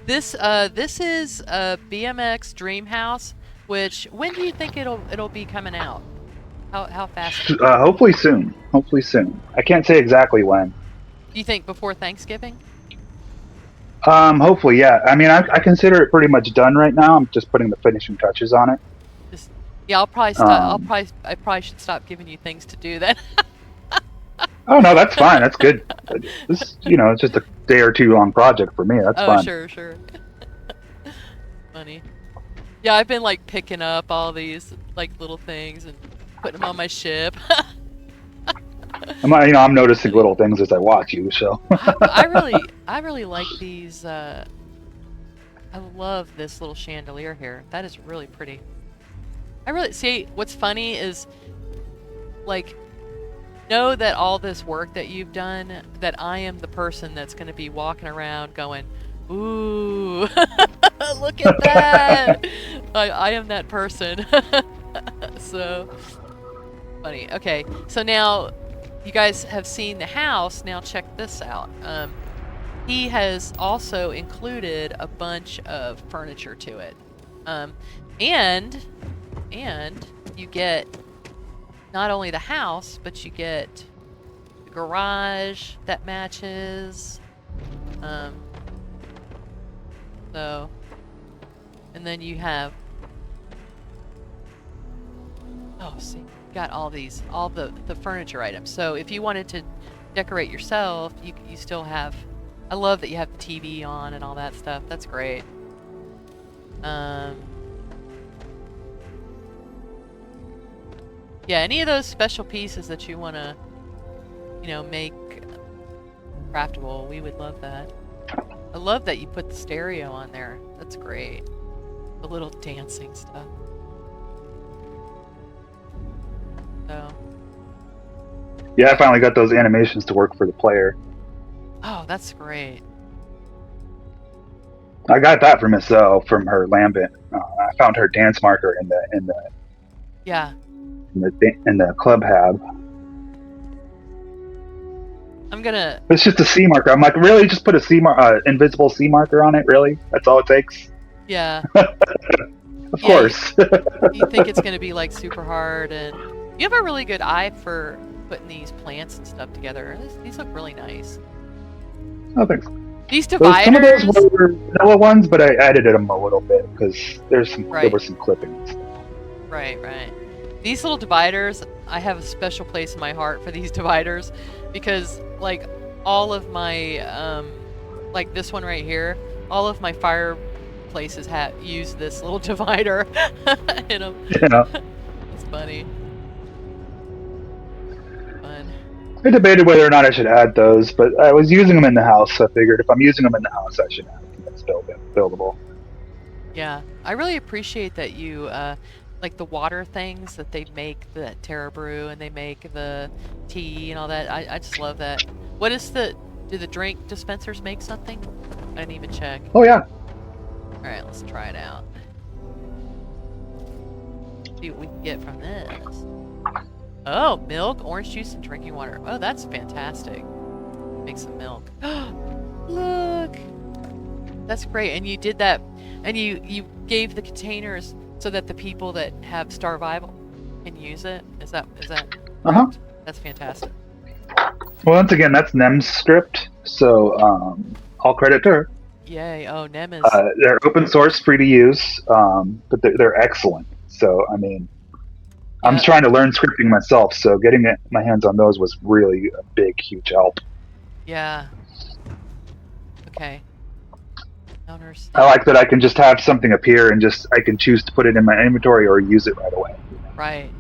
This is a BMX Dream House. Which when do you think it'll be coming out? How fast? Hopefully soon. Hopefully soon. I can't say exactly when. Do you think before Thanksgiving? Hopefully, yeah. I mean, I consider it pretty much done right now. I'm just putting the finishing touches on it. Yeah, I'll probably stop. I probably should stop giving you things to do then. Oh no, that's fine. That's good. This, it's just a day or two long project for me. That's Oh, fun. sure. Funny. Yeah, I've been like picking up all these like little things and putting them on my ship. I'm noticing little things as I watch you. So. I really like these. I love this little chandelier here. That is really pretty. I really see. What's funny is, like, know that all this work that you've done, that I am the person that's going to be walking around going, "Ooh, look at that!" I am that person. So funny. Okay, so now you guys have seen the house. Now check this out. He has also included a bunch of furniture to it, and you get not only the house, but you get the garage that matches. So, and then you have, see, you got all the furniture items. So if you wanted to decorate yourself, you still have. I love that you have the TV on and all that stuff. That's great. Yeah, any of those special pieces that you want to, make craftable, we would love that. I love that you put the stereo on there. That's great. The little dancing stuff. So. Yeah, I finally got those animations to work for the player. Oh, that's great. I got that from from her Lambent. I found her dance marker in the Yeah. in the club hab. I'm gonna. It's just a C marker. I'm like, really? Just put a invisible C marker on it? Really? That's all it takes? Yeah. Of course. You think it's gonna be like super hard, and you have a really good eye for putting these plants and stuff together. These look really nice. Oh, thanks. These dividers. Some of those were vanilla ones, but I edited them a little bit because there were some clippings. Right. These little dividers, I have a special place in my heart for these dividers because, like, all of my, like this one right here, all of my fireplaces use this little divider in them. Yeah. It's funny. Fun. I debated whether or not I should add those, but I was using them in the house, so I figured if I'm using them in the house, I should add them. That's buildable. Yeah, I really appreciate that you, like the water things that they make, the Terra Brew, and they make the tea and all that. I just love that. What is do the drink dispensers make something? I didn't even check. Oh, yeah. Alright, let's try it out. See what we can get from this. Oh, milk, orange juice, and drinking water. Oh, that's fantastic. Make some milk. Look! That's great. And you did that, and you gave the containers so that the people that have Starvival can use it. Is that Uh-huh. That's fantastic. Well, once again, that's Nem's script, so all credit to her. Yay! Oh, Nem is. They're open source, free to use, but they're excellent. So, I mean, I'm trying to learn scripting myself, so getting my hands on those was really a big, huge help. Yeah. Okay. Owners. I like that I can just have something appear and I can choose to put it in my inventory or use it right away. Right.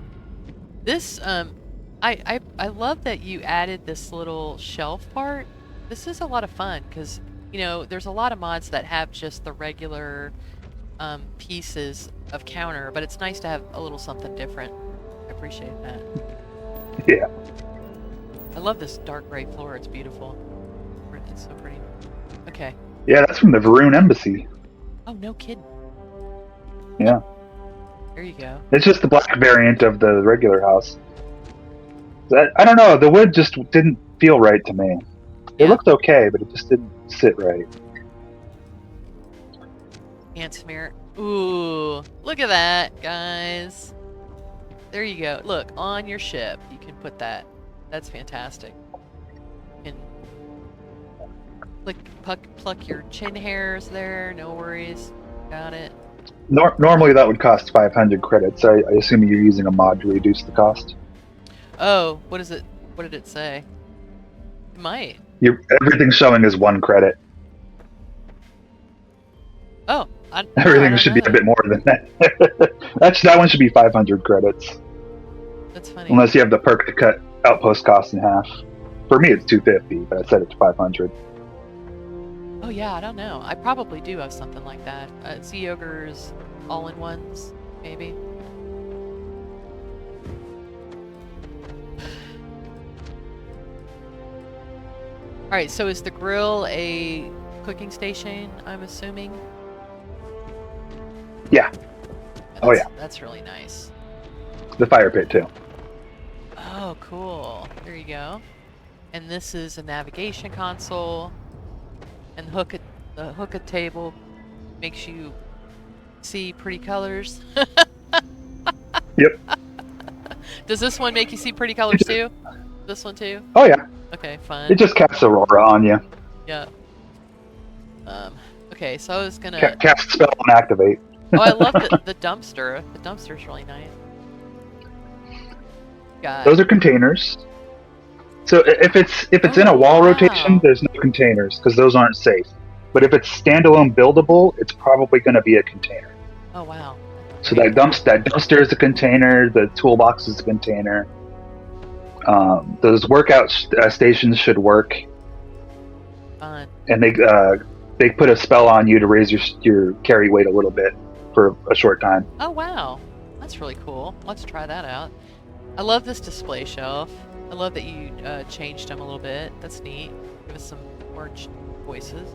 This I love that you added this little shelf part. This is a lot of fun because there's a lot of mods that have just the regular pieces of counter, but it's nice to have a little something different. I appreciate that. Yeah. I love this dark gray floor. It's beautiful. It's so pretty. Okay. Yeah, that's from the Varun Embassy. Oh, no kidding. Yeah. There you go. It's just the black variant of the regular house. I don't know, the wood just didn't feel right to me. It looked okay, but it just didn't sit right. Ant smear. Ooh, look at that, guys. There you go. Look, on your ship, you can put that. That's fantastic. You can pluck your chin hairs there, no worries. Got it. Normally that would cost 500 credits. I assume you're using a mod to reduce the cost. Oh, what is it? What did it say? It might. Everything's showing as 1 credit. Oh, Everything should be a bit more than that. That one should be 500 credits. That's funny. Unless you have the perk to cut outpost costs in half. For me, it's 250, but I set it to 500. Oh yeah, I don't know. I probably do have something like that. Sea Ogres, all-in-ones, maybe. Alright, so is the grill a cooking station, I'm assuming? Yeah. Oh yeah. That's really nice. The fire pit too. Oh, cool. There you go. And this is a navigation console. And the hookah table makes you see pretty colors. Yep. Does this one make you see pretty colors too? This one too? Oh yeah. Okay, fun. It just casts Aurora on you. Yeah. Okay, so I was gonna... Cast spell and activate. Oh, I love the dumpster. The dumpster's really nice. Those are containers. So if it's in a wall rotation, there's no containers because those aren't safe. But if it's standalone buildable, it's probably going to be a container. Oh wow! So that dumpster is a container. The toolbox is a container. Those workout stations should work. Fun. And they put a spell on you to raise your carry weight a little bit for a short time. Oh wow, that's really cool. Let's try that out. I love this display shelf. I love that you changed them a little bit. That's neat. Give us some more voices.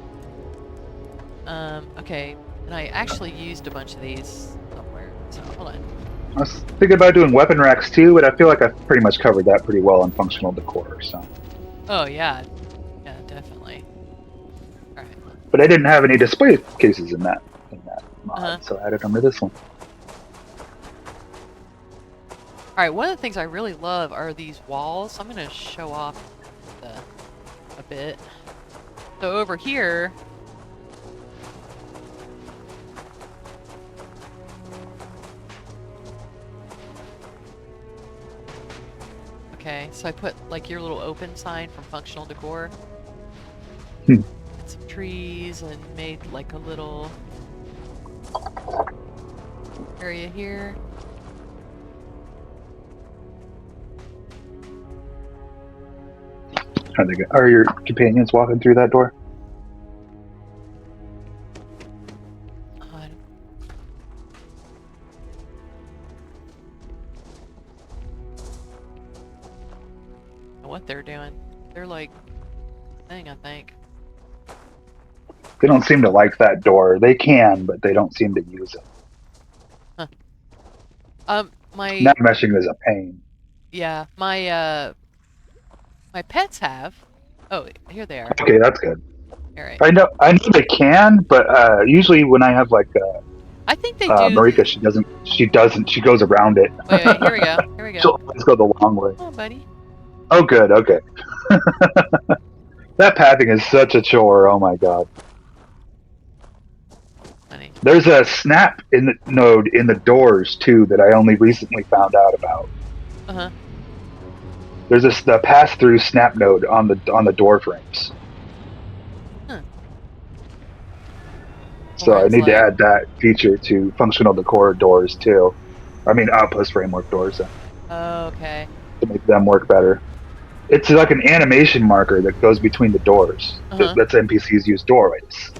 Okay, and I actually used a bunch of these somewhere. So hold on. I was thinking about doing weapon racks too, but I feel like I've pretty much covered that pretty well in functional decor. So. Oh yeah, yeah, definitely. All right. But I didn't have any display cases in that mod, so I added them to this one. Alright, one of the things I really love are these walls. I'm going to show off a bit. So over here... Okay, so I put like your little open sign from Functional Decor. And some trees and made like a little area here. Are your companions walking through that door? I don't know what they're doing. They're like thing, I think. They don't seem to like that door. They can, but they don't seem to use it. Huh. My Net meshing is a pain. Yeah, my pets have. Oh, here they are. Okay, that's good. All right. I know they can, but usually when I have like I think they do. Marika, she doesn't. She goes around it. Wait, here we go. Here we go. She'll always go the long way. Oh, buddy. Oh, good. Okay. That pathing is such a chore. Oh my god. Funny. There's a snap in the node in the doors too that I only recently found out about. Uh-huh. There's the pass-through snap node on the door frames. Huh. So I need to add that feature to functional decor doors too. I mean outpost framework doors. Oh, okay. To make them work better. It's like an animation marker that goes between the doors. That's NPCs use doorways.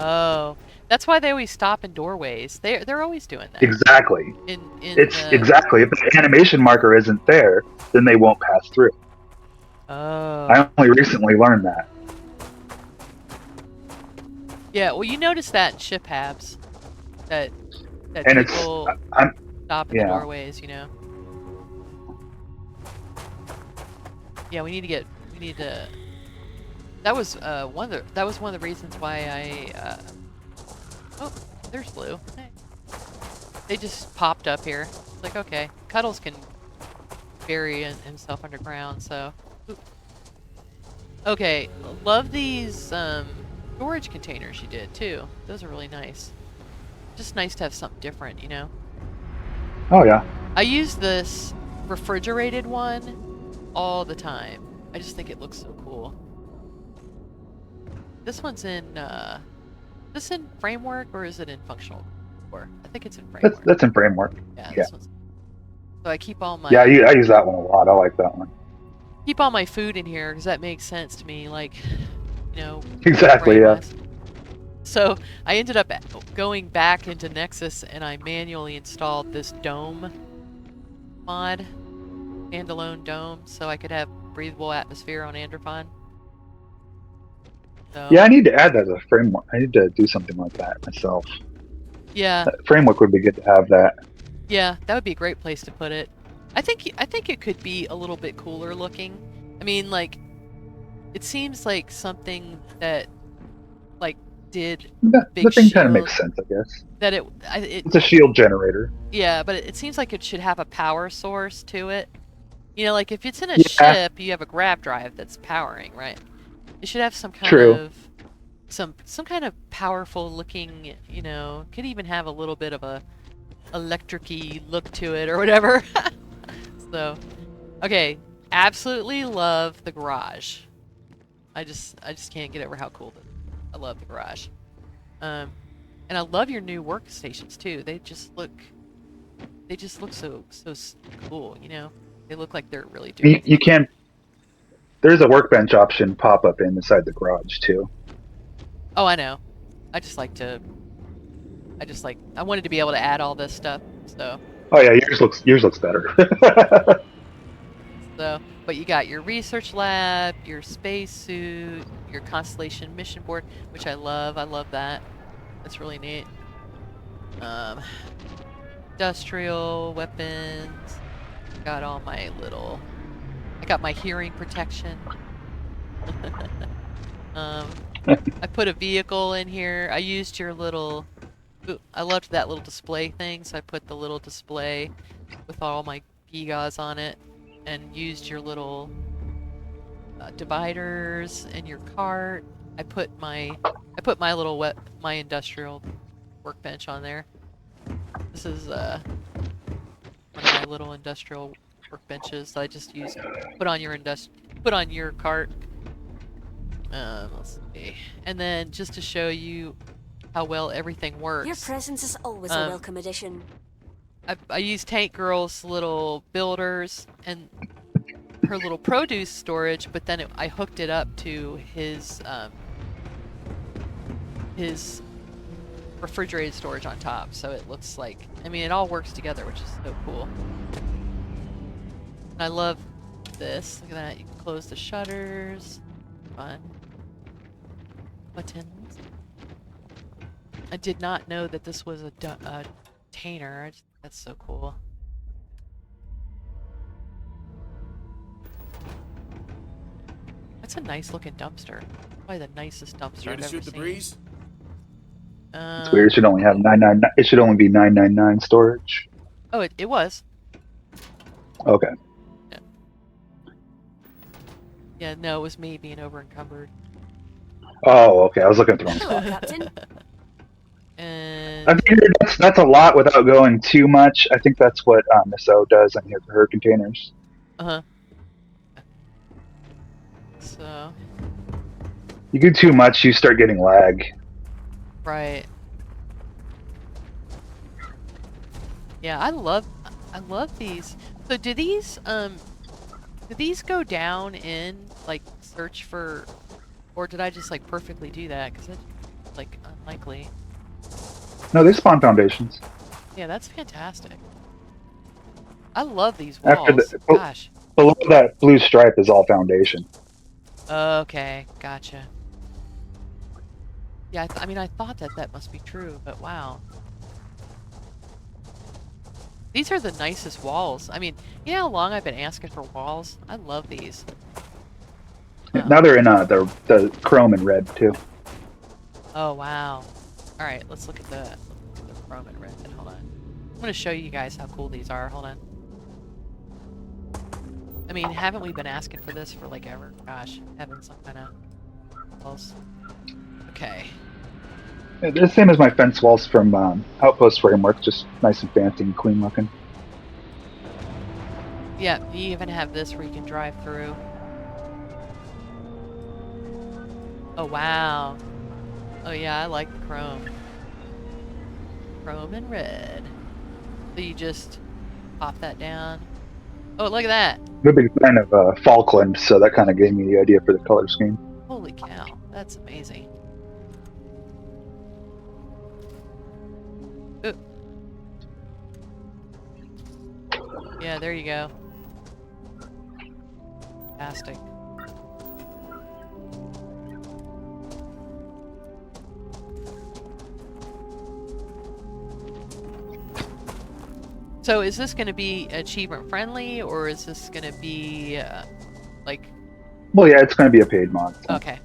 Oh, that's why they always stop in doorways. They're always doing that. Exactly. Exactly. If the animation marker isn't there, then they won't pass through. Oh. I only recently learned that. Yeah, well, you notice that in ship habs. That and people stop in the doorways, you know. Yeah, we need to. That was one of the reasons why I. Oh, there's Blue. Hey. They just popped up here. It's like, okay, Cuddles can bury himself underground, so. Ooh. Okay, love these storage containers you did too. Those are really nice. Just nice to have something different, you know. Oh yeah. I use this refrigerated one all the time. I just think it looks so cool. This one's in, is this in framework or is it in functional decor? I think it's in framework. That's in framework. Yeah, Yeah. this one's. So I keep all my Yeah, I use that one a lot. I like that one. keep all my food in here because that makes sense to me. Like, you know. Exactly. Yeah. brain-wise. So I ended up going back into Nexus and I manually installed this dome mod, standalone dome, so I could have breathable atmosphere on Androphon. So, Yeah, I need to add that as a framework. I need to do something like that myself. yeah, Framework would be good to have that. yeah, that would be a great place to put it. I think it could be a little bit cooler looking. I mean, like, it seems like something that, like, did The Big thing kind of Shield. makes sense, I guess. that It's a shield generator. yeah, but it seems like it should have a power source to it. You know, like if it's in a Yeah. ship, you have a grab drive that's powering, right? It should have some kind True. of some kind of powerful looking, you know, could even have a little bit of a electric-y look to it or whatever. So, okay, absolutely love the garage. I just can't get over how cool it is. I love the garage. And I love your new workstations too. They just look so cool, you know. They look like they're really doing. You can. There's a workbench option pop up inside the garage too. Oh, I know. I wanted to be able to add all this stuff. So. Oh yeah, yours looks better. So, but you got your research lab, your spacesuit, your constellation mission board, which I love. I love that. That's really neat. Industrial weapons. Got all my little. I got my hearing protection. I put a vehicle in here. I used your little. Ooh, I loved that little display thing, so I put the little display with all my gigas on it, and used your little dividers in your cart. I put my little my industrial workbench on there. This is one of my little industrial workbenches that I just used. Put on your cart. Let's see. And then just to show you how well everything works. Your presence is always a welcome addition. I used Tank Girl's little builders and her little produce storage, but then I hooked it up to his refrigerated storage on top, so it looks like, I mean, it all works together, which is so cool. And I love this. Look at that. You can close the shutters. Fun. Buttons. I did not know that this was a container. That's so cool. That's a nice looking dumpster. Probably the nicest dumpster Here I've to ever shoot the seen. breeze? It's weird. It should only have 999. It should only be 999 storage. Oh, it was. Okay. Yeah, no, it was me being over encumbered. Oh, okay. I was looking at the wrong Hello, spot. Captain. And I figured that's a lot without going too much. I think that's what Miss O does in her containers. uh-huh. So, You do too much, you start getting lag. right. Yeah, I love these. So do these go down in like search for, or did I just like perfectly do that? Because it's like unlikely. No, they spawn foundations. Yeah, that's fantastic. I love these After walls. the- Gosh. Below that blue stripe is all foundation. Okay, gotcha. Yeah, I mean, I thought that must be true, but wow. These are the nicest walls. I mean, you know how long I've been asking for walls? I love these. Now they're in the chrome and red too. Oh, wow. All right, let's look at the chrome and red. Hold on. I'm going to show you guys how cool these are. Hold on. I mean, haven't we been asking for this for like ever? Gosh, having some kind of walls. Okay. They're the same as my fence walls from Outpost Framework, just nice and fancy and clean looking. Yeah, you even have this where you can drive through. Oh, wow. Oh, yeah, I like the chrome. Chrome and red. So you just pop that down. Oh, look at that. I'm a big fan of Falkland, so that kind of gave me the idea for the color scheme. Holy cow. That's amazing. Ooh. Yeah, there you go. Fantastic. So is this going to be achievement friendly, or is this going to be like? Well, yeah, it's going to be a paid mod. So. Okay.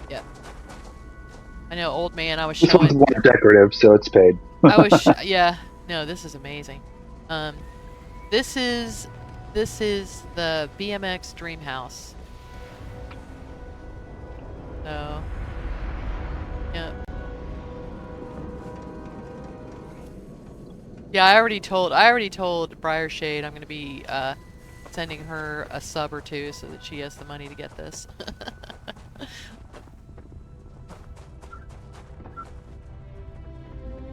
Yeah. I know, old man. I was This one's showing. more decorative, so it's paid. I was. Yeah. No, this is amazing. This is the BMX Dream House. So. Yeah. Yeah, I already told Briar Shade I'm gonna be sending her a sub or two so that she has the money to get this.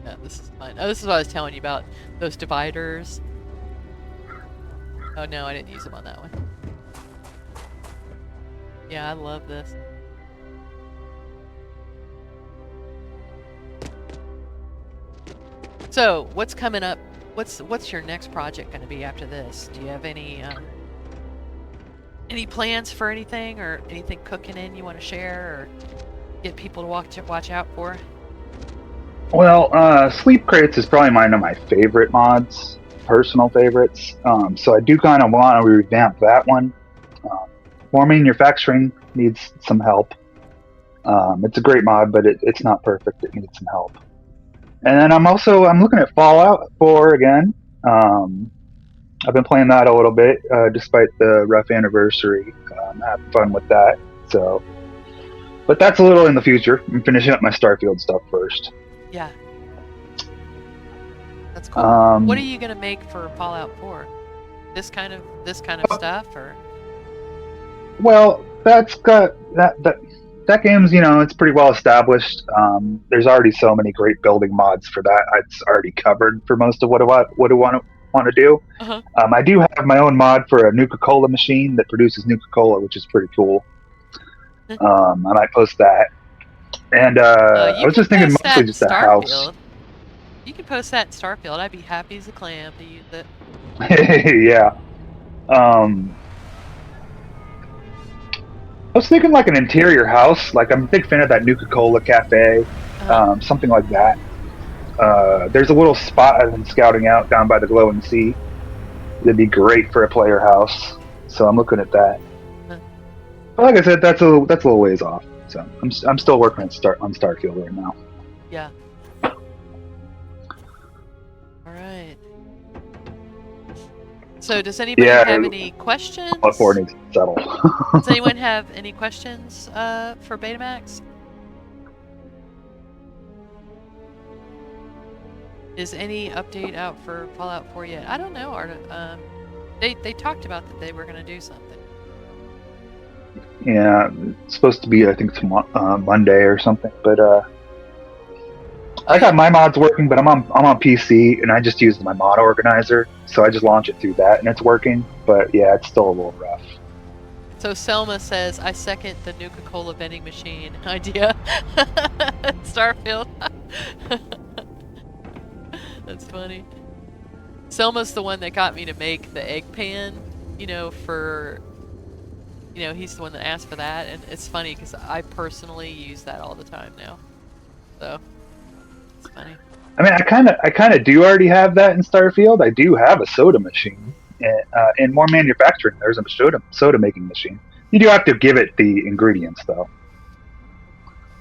Yeah, this is fun. Oh, this is what I was telling you about, those dividers. Oh no, I didn't use them on that one. Yeah, I love this. So, what's coming up? What's your next project going to be after this? Do you have any plans for anything, or anything cooking in you want to share, or get people to watch out for? Well, Sleep Crates is probably one of my favorite mods, personal favorites. So I do kind of want to revamp that one. More manufacturing needs some help. It's a great mod, but it's not perfect. It needs some help. And then I'm looking at Fallout 4 again. I've been playing that a little bit, despite the rough anniversary. Having fun with that. So, but that's a little in the future. I'm finishing up my Starfield stuff first. Yeah, that's cool. What are you gonna make for Fallout 4? This kind of stuff, or? Well, that's got that game's, it's pretty well established. There's already so many great building mods for that. It's already covered for most of what I want to do. Uh-huh. I do have my own mod for a Nuka-Cola machine that produces Nuka-Cola, which is pretty cool. I might post that. And I was just thinking mostly just a house. You can post that in Starfield. I'd be happy as a clam to use it. Yeah. I was thinking like an interior house. Like, I'm a big fan of that Nuka-Cola cafe, something like that. There's a little spot I've been scouting out down by the glowing sea. That'd be great for a player house. So I'm looking at that. But like I said, that's a little ways off. So I'm still working on Starfield right now. Yeah. All right. So does anybody have any questions? Fallout 4 needs to settle. Does anyone have any questions for Betamax? Is any update out for Fallout 4 yet? I don't know, Arda. They talked about that they were going to do something. Yeah, it's supposed to be, I think, Monday or something. But I got my mods working, but I'm on PC, and I just used my mod organizer, so I just launch it through that, and it's working. But yeah, it's still a little rough. So Selma says, I second the Nuka-Cola vending machine idea. Starfield. That's funny. Selma's the one that got me to make the egg pan, for... he's the one that asked for that, and it's funny because I personally use that all the time now. So, it's funny. I mean, I kind of do already have that in Starfield. I do have a soda machine, and more manufacturing. There's a soda making machine. You do have to give it the ingredients, though.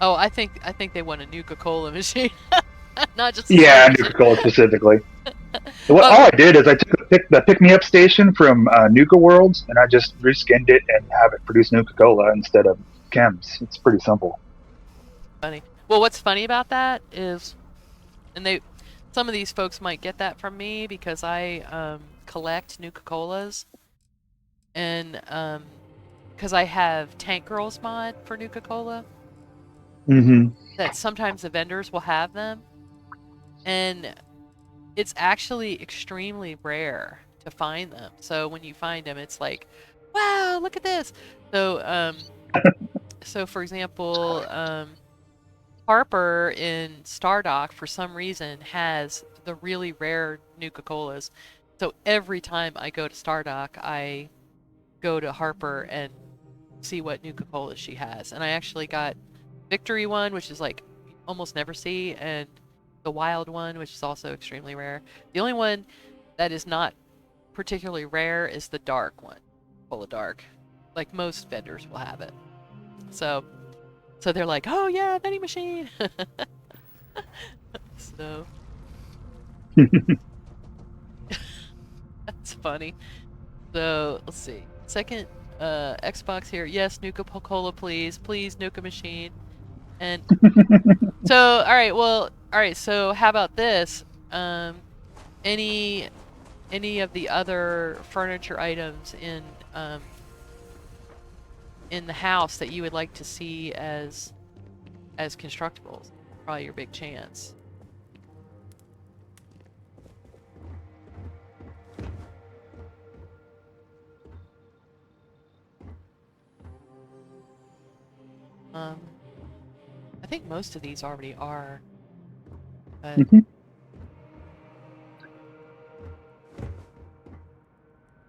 Oh, I think they want a Nuka-Cola machine, not just Nuka-Cola specifically. All I did is I took the pick-me-up station from Nuka Worlds, and I just reskinned it and have it produce Nuka-Cola instead of chems. It's pretty simple. Funny. Well, what's funny about that is, and some of these folks might get that from me because I collect Nuka-Colas, and because I have Tank Girls mod for Nuka-Cola, Mm-hmm. that sometimes the vendors will have them, and it's actually extremely rare to find them. So when you find them, it's like, wow, look at this. So for example, Harper in Stardock for some reason has the really rare Nuka-Colas. So every time I go to Stardock, I go to Harper and see what Nuka-Colas she has. And I actually got Victory one, which is like almost never see, and the Wild one, which is also extremely rare. The only one that is not particularly rare is the Dark one, Cola Dark. Like most vendors will have it. So they're like, oh yeah, vending machine. So that's funny. So let's see. Second Xbox here. Yes, Nuka Cola, please. Please, Nuka machine. And so, all right, so how about this? Any of the other furniture items in the house that you would like to see as constructibles? Probably your big chance. I think most of these already are. But I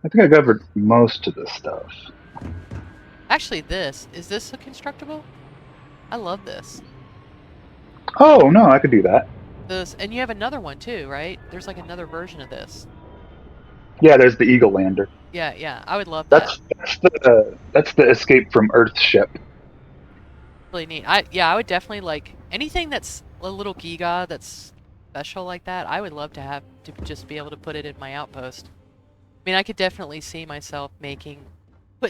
think I covered most of the stuff. actually, is this a constructible? I love this. Oh, no, I could do that. And you have another one too, right? There's like another version of this. Yeah, there's the Eagle Lander. Yeah, I would love that. That's the Escape from Earth ship. Really neat. I would definitely like anything that's a little giga that's special like that. I would love to have to just be able to put it in my outpost. I mean, I could definitely see myself putting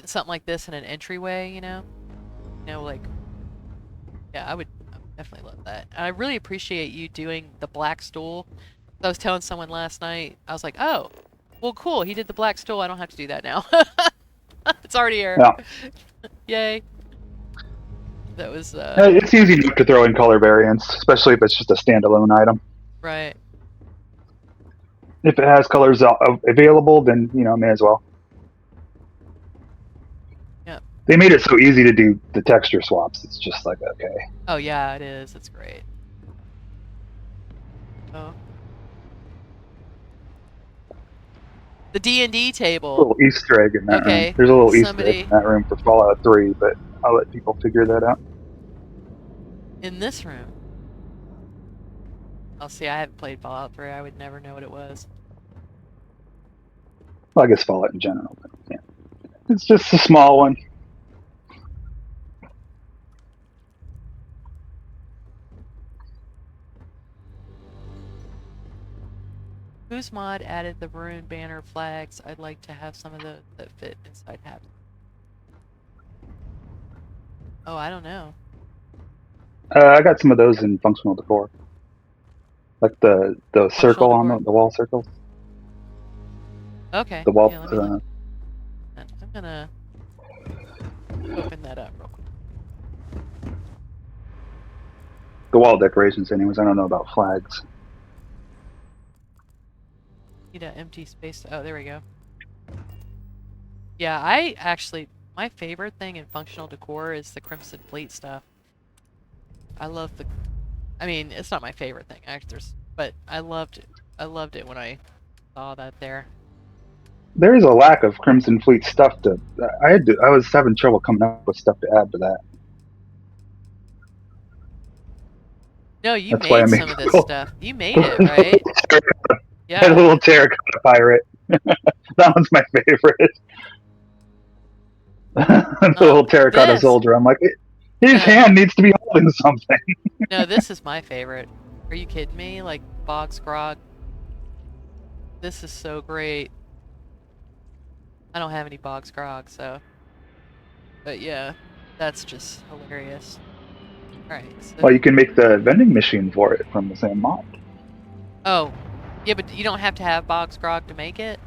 something like this in an entryway, you know? Like, yeah, I would definitely love that. And I really appreciate you doing the black stool. I was telling someone last night, I was like, oh, well, cool, he did the black stool, I don't have to do that now. It's already here. Yeah. Yay. That was, It's easy enough to throw in color variants, especially if it's just a standalone item. right. If it has colors available, then, may as well. Yeah. They made it so easy to do the texture swaps. It's just like, okay. Oh, yeah, it is. It's great. Oh. The D&D table. A little Easter egg in that room. There's a little Easter egg in that room for Fallout 3, but I'll let people figure that out. In this room? I'll see, I haven't played Fallout 3. I would never know what it was. Well, I guess Fallout in general, but yeah. It's just a small one. Whose mod added the rune banner flags? I'd like to have some of those that fit inside habits. Oh, I don't know. I got some of those in functional decor. Like the circle on the wall circles. Okay. The wall. Yeah, I'm gonna open that up real quick. The wall decorations, anyways. I don't know about flags. Need an empty space. Oh, there we go. Yeah, my favorite thing in functional decor is the Crimson Fleet stuff. I mean, it's not my favorite thing, but I loved it. I loved it when I saw that there. There is a lack of Crimson Fleet stuff I was having trouble coming up with stuff to add to that. No, you made some of this stuff. You made it, right? Yeah. A little terracotta pirate. That one's my favorite. The little terracotta soldier. I'm like, his hand needs to be holding something. No, this is my favorite. Are you kidding me? Like Boggs Grog. This is so great. I don't have any Boggs Grog, so. But yeah, that's just hilarious. Alright. So... Well, you can make the vending machine for it from the same mod. Oh. Yeah, but you don't have to have Boggs Grog to make it?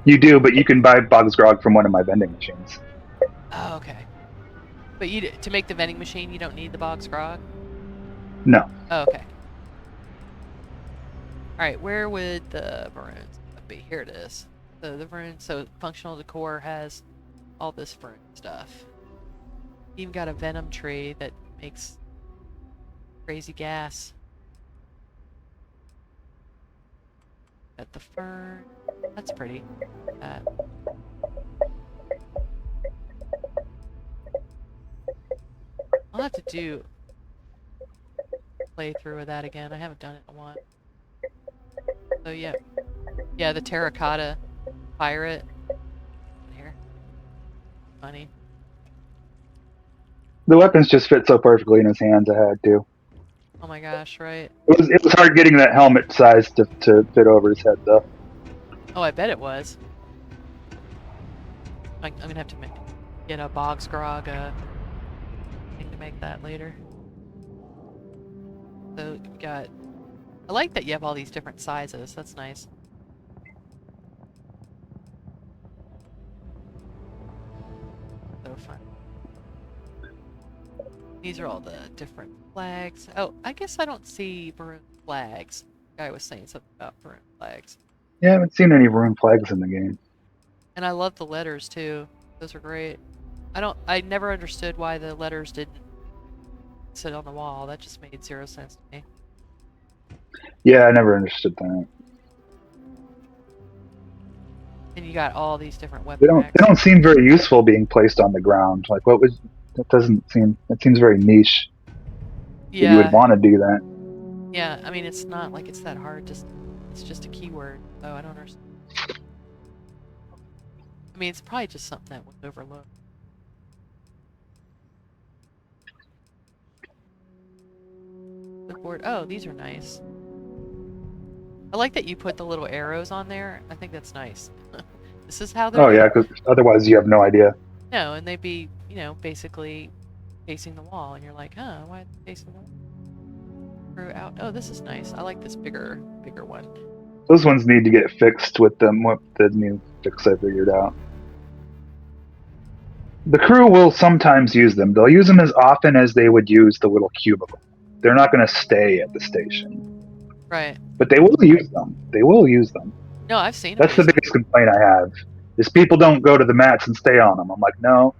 You do, but you can buy Boggs Grog from one of my vending machines. Oh, okay. But to make the vending machine, you don't need the box grog? No. Oh, okay. Alright, where would the maroons be? Here it is. The maroon, so functional decor has all this maroon stuff. Even got a venom tree that makes crazy gas. Got the fern. That's pretty. I'll have to do playthrough with that again. I haven't done it in a while. So yeah. Yeah, the terracotta pirate. Here. Funny. The weapons just fit so perfectly in his hands. I had to. Oh my gosh, right. It was hard getting that helmet size to fit over his head, though. Oh, I bet it was. I'm gonna have to get a box grog thing to make that later. So you got. I like that you have all these different sizes. That's nice. So fun. These are all the different flags. Oh, I guess I don't see maroon flags. The guy was saying something about maroon flags. Yeah, I haven't seen any ruined flags in the game. And I love the letters too. Those are great. I never understood why the letters didn't sit on the wall. That just made zero sense to me. Yeah, I never understood that. And you got all these different weapon They racks. don't seem very useful being placed on the ground. Like, what was that seems very niche. Yeah. That you would want to do that. Yeah, I mean it's not like it's that hard, it's just a keyword, so I don't understand. I mean it's probably just something that was overlooked. Clipboard. Oh, these are nice. I like that you put the little arrows on there. I think that's nice. This is how they're. Oh yeah, because otherwise you have no idea. No, and they'd be, basically facing the wall, and you're like, huh, why are they facing the wall? Through out. Oh, this is nice. I like this bigger one. Those ones need to get fixed with the new fix I figured out. The crew will sometimes use them. They'll use them as often as they would use the little cubicle. They're not going to stay at the station. Right. But they will use them. They will use them. No, I've seen them. That's the biggest complaint I have. Is people don't go to the mats and stay on them. I'm like, no.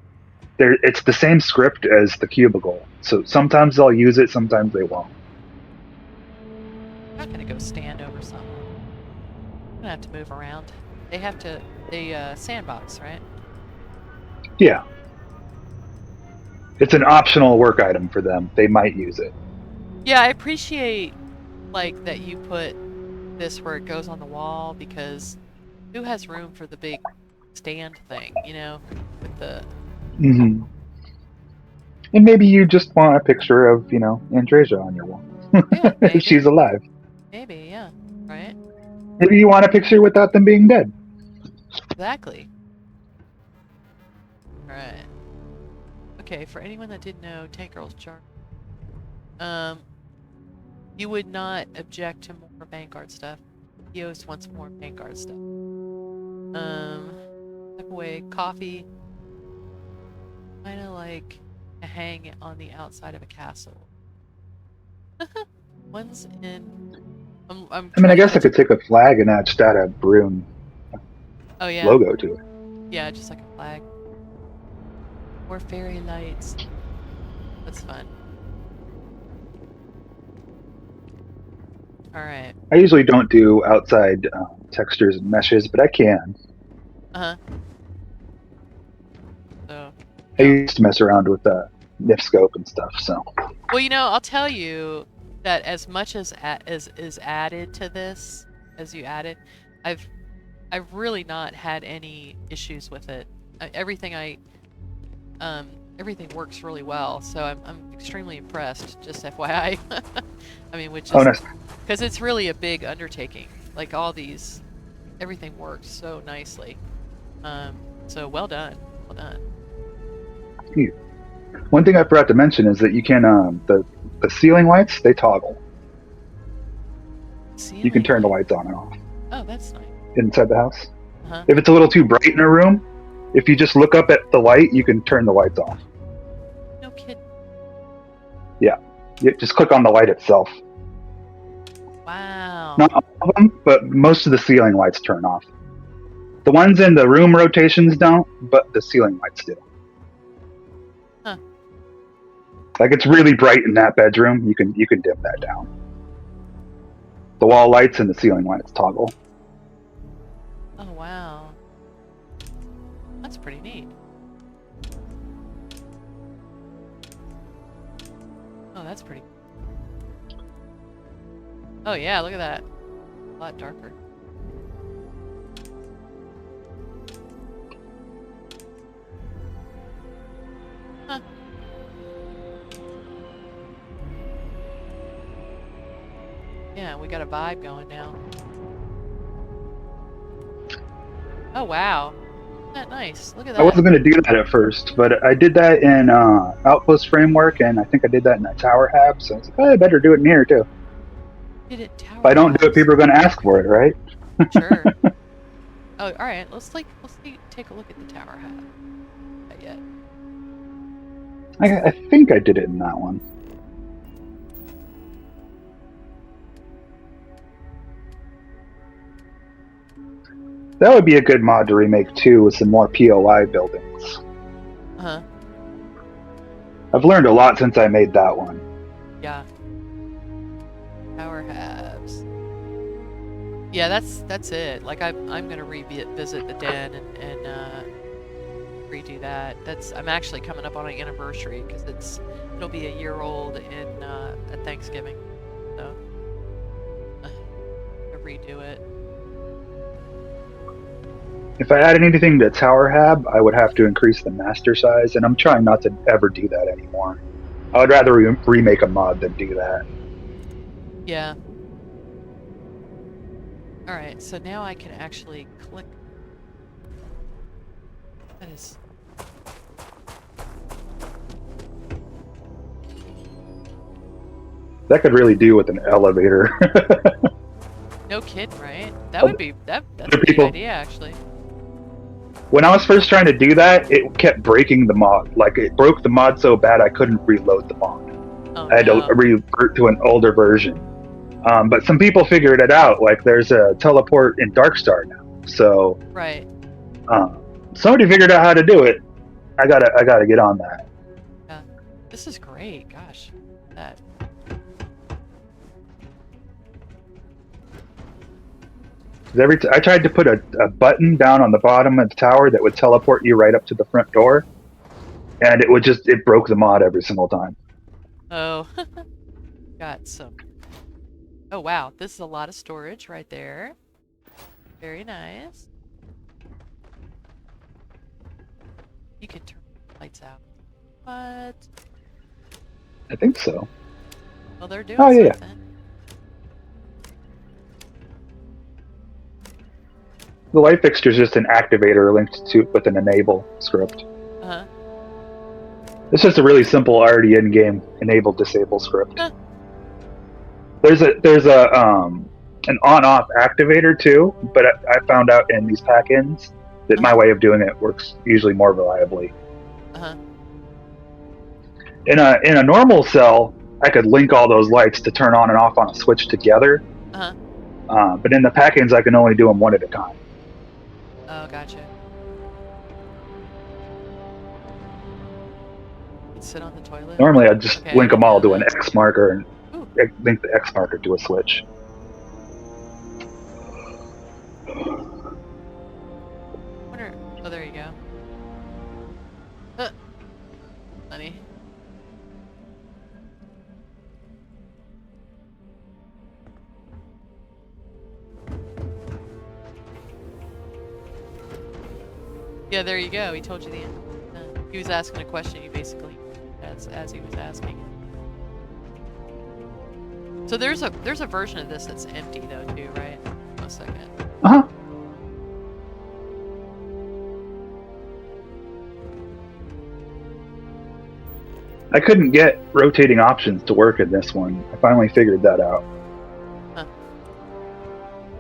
It's the same script as the cubicle. So sometimes they'll use it, sometimes they won't. I'm not going to go stand over something. I'm going to have to move around. They sandbox, right? Yeah. It's an optional work item for them. They might use it. Yeah, I appreciate that you put this where it goes on the wall, because who has room for the big stand thing, with the... Mm-hmm. And maybe you just want a picture of, Andreja on your wall. Yeah, maybe. She's alive. Maybe, yeah. Right? Maybe you want a picture without them being dead. Exactly. Right. Okay, for anyone that didn't know, Tank Girl's chart. You would not object to more Vanguard stuff. Eos wants more Vanguard stuff. Step away. Coffee. Kinda like a hang on the outside of a castle. One's in... I guess I could take a flag and just add a Brune logo to it. Yeah, just like a flag. More fairy lights. That's fun. Alright. I usually don't do outside textures and meshes, but I can. Uh-huh. So... I used to mess around with NIF scope and stuff, so... Well, I'll tell you that as much as is added to this, as you added, I've really not had any issues with it. Everything works really well, so I'm extremely impressed. Just FYI, I mean, which is nice. Because it's really a big undertaking. Like all these, everything works so nicely. So well done, well done. One thing I forgot to mention is that you can the ceiling lights, they toggle. You can turn the lights on and off. Oh, that's nice. Inside the house. Uh-huh. If it's a little too bright in a room, If you just look up at the light, you can turn the lights off. No kidding. You just click on the light itself. Wow. Not all of them, but most of the ceiling lights turn off. The ones in the room rotations don't, but the ceiling lights do. Huh. Like it's really bright in that bedroom, you can dim that down. The wall lights and the ceiling lights toggle. Oh, wow. That's pretty neat. Oh, that's pretty. Oh, yeah, look at that. A lot darker. Huh. Yeah, we got a vibe going now. Oh, wow. Isn't that nice? Look at that. I wasn't going to do that at first, but I did that in Outpost Framework, and I think I did that in a Tower Hab, so I was like, oh, I better do it in here, too. Did it tower If I don't do it, house? people are going to ask for it, right? Sure. Oh, all right. Let's take a look at the tower hat. Not yet. I think I did it in that one. That would be a good mod to remake too, with some more POI buildings. Uh-huh. I've learned a lot since I made that one. Yeah. Tower halves. Yeah, that's it. Like I'm gonna revisit the den and redo that. I'm actually coming up on an anniversary because it'll be a year old in at Thanksgiving. So to redo it. If I added anything to Tower Hab, I would have to increase the master size, and I'm trying not to ever do that anymore. I would rather remake a mod than do that. Yeah. Alright, so now I can actually click. That is. That could really do with an elevator. No kidding, right? That would be that's a good people- idea actually. When I was first trying to do that, it kept breaking the mod. Like, it broke the mod so bad I couldn't reload the mod. Oh, I had no. to revert to an older version. But some people figured it out. Like, there's a teleport in Darkstar now. So Right. somebody figured out how to do it. I gotta get on that. Yeah. This is great. Gosh. That. 'Cause I tried to put a button down on the bottom of the tower that would teleport you right up to the front door, and it broke the mod every single time. Oh. Got some. Oh wow, this is a lot of storage right there. Very nice. You can turn the lights out. What? I think so. Well, they're doing Oh, yeah. something. The light fixture is just an activator linked to with an enable script. Uh-huh. It's just a really simple already in-game enable disable script. Huh. There's an on-off activator too, but I found out in these pack-ins that my way of doing it works usually more reliably. Uh-huh. In a normal cell, I could link all those lights to turn on and off on a switch together. Uh-huh. But in the pack-ins, I can only do them one at a time. Oh, gotcha. You sit on the toilet? Normally, I'd just Okay, link them all to yeah. an X marker and Ooh. link the X marker to a switch. Wonder... Oh, there you go. Funny. Yeah, there you go. He told you the end. He was asking a question. You basically, as he was asking it. So there's a version of this that's empty though too, right? One second. Uh-huh. I couldn't get rotating options to work in this one. I finally figured that out.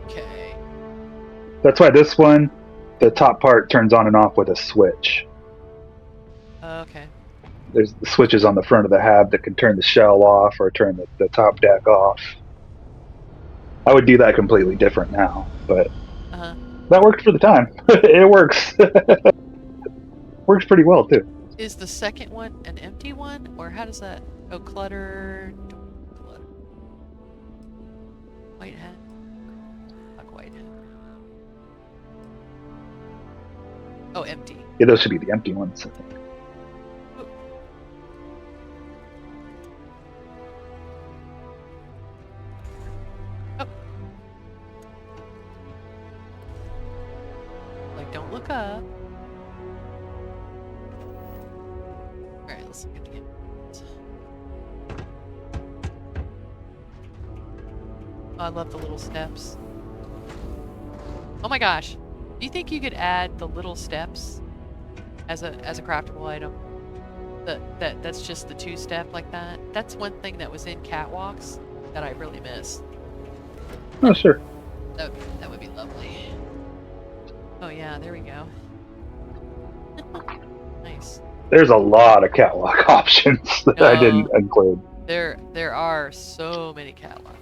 Okay. That's why this one, the top part turns on and off with a switch. Okay. There's switches on the front of the hab that can turn the shell off or turn the top deck off. I would do that completely different now, but that worked for the time. It works. Works pretty well too. Is the second one an empty one, or how does that? Oh, clutter. White hat. Fuck white hat. Oh, empty. Yeah, those should be the empty ones, I think. Don't look up. Alright, let's look at the game. Oh, I love the little steps. Oh my gosh. Do you think you could add the little steps as a craftable item? That's just the 2-step like that? That's one thing that was in catwalks that I really miss. Oh, sure. That would be lovely. Oh yeah, there we go. Nice. There's a lot of catwalk options that I didn't include. There are so many catwalk.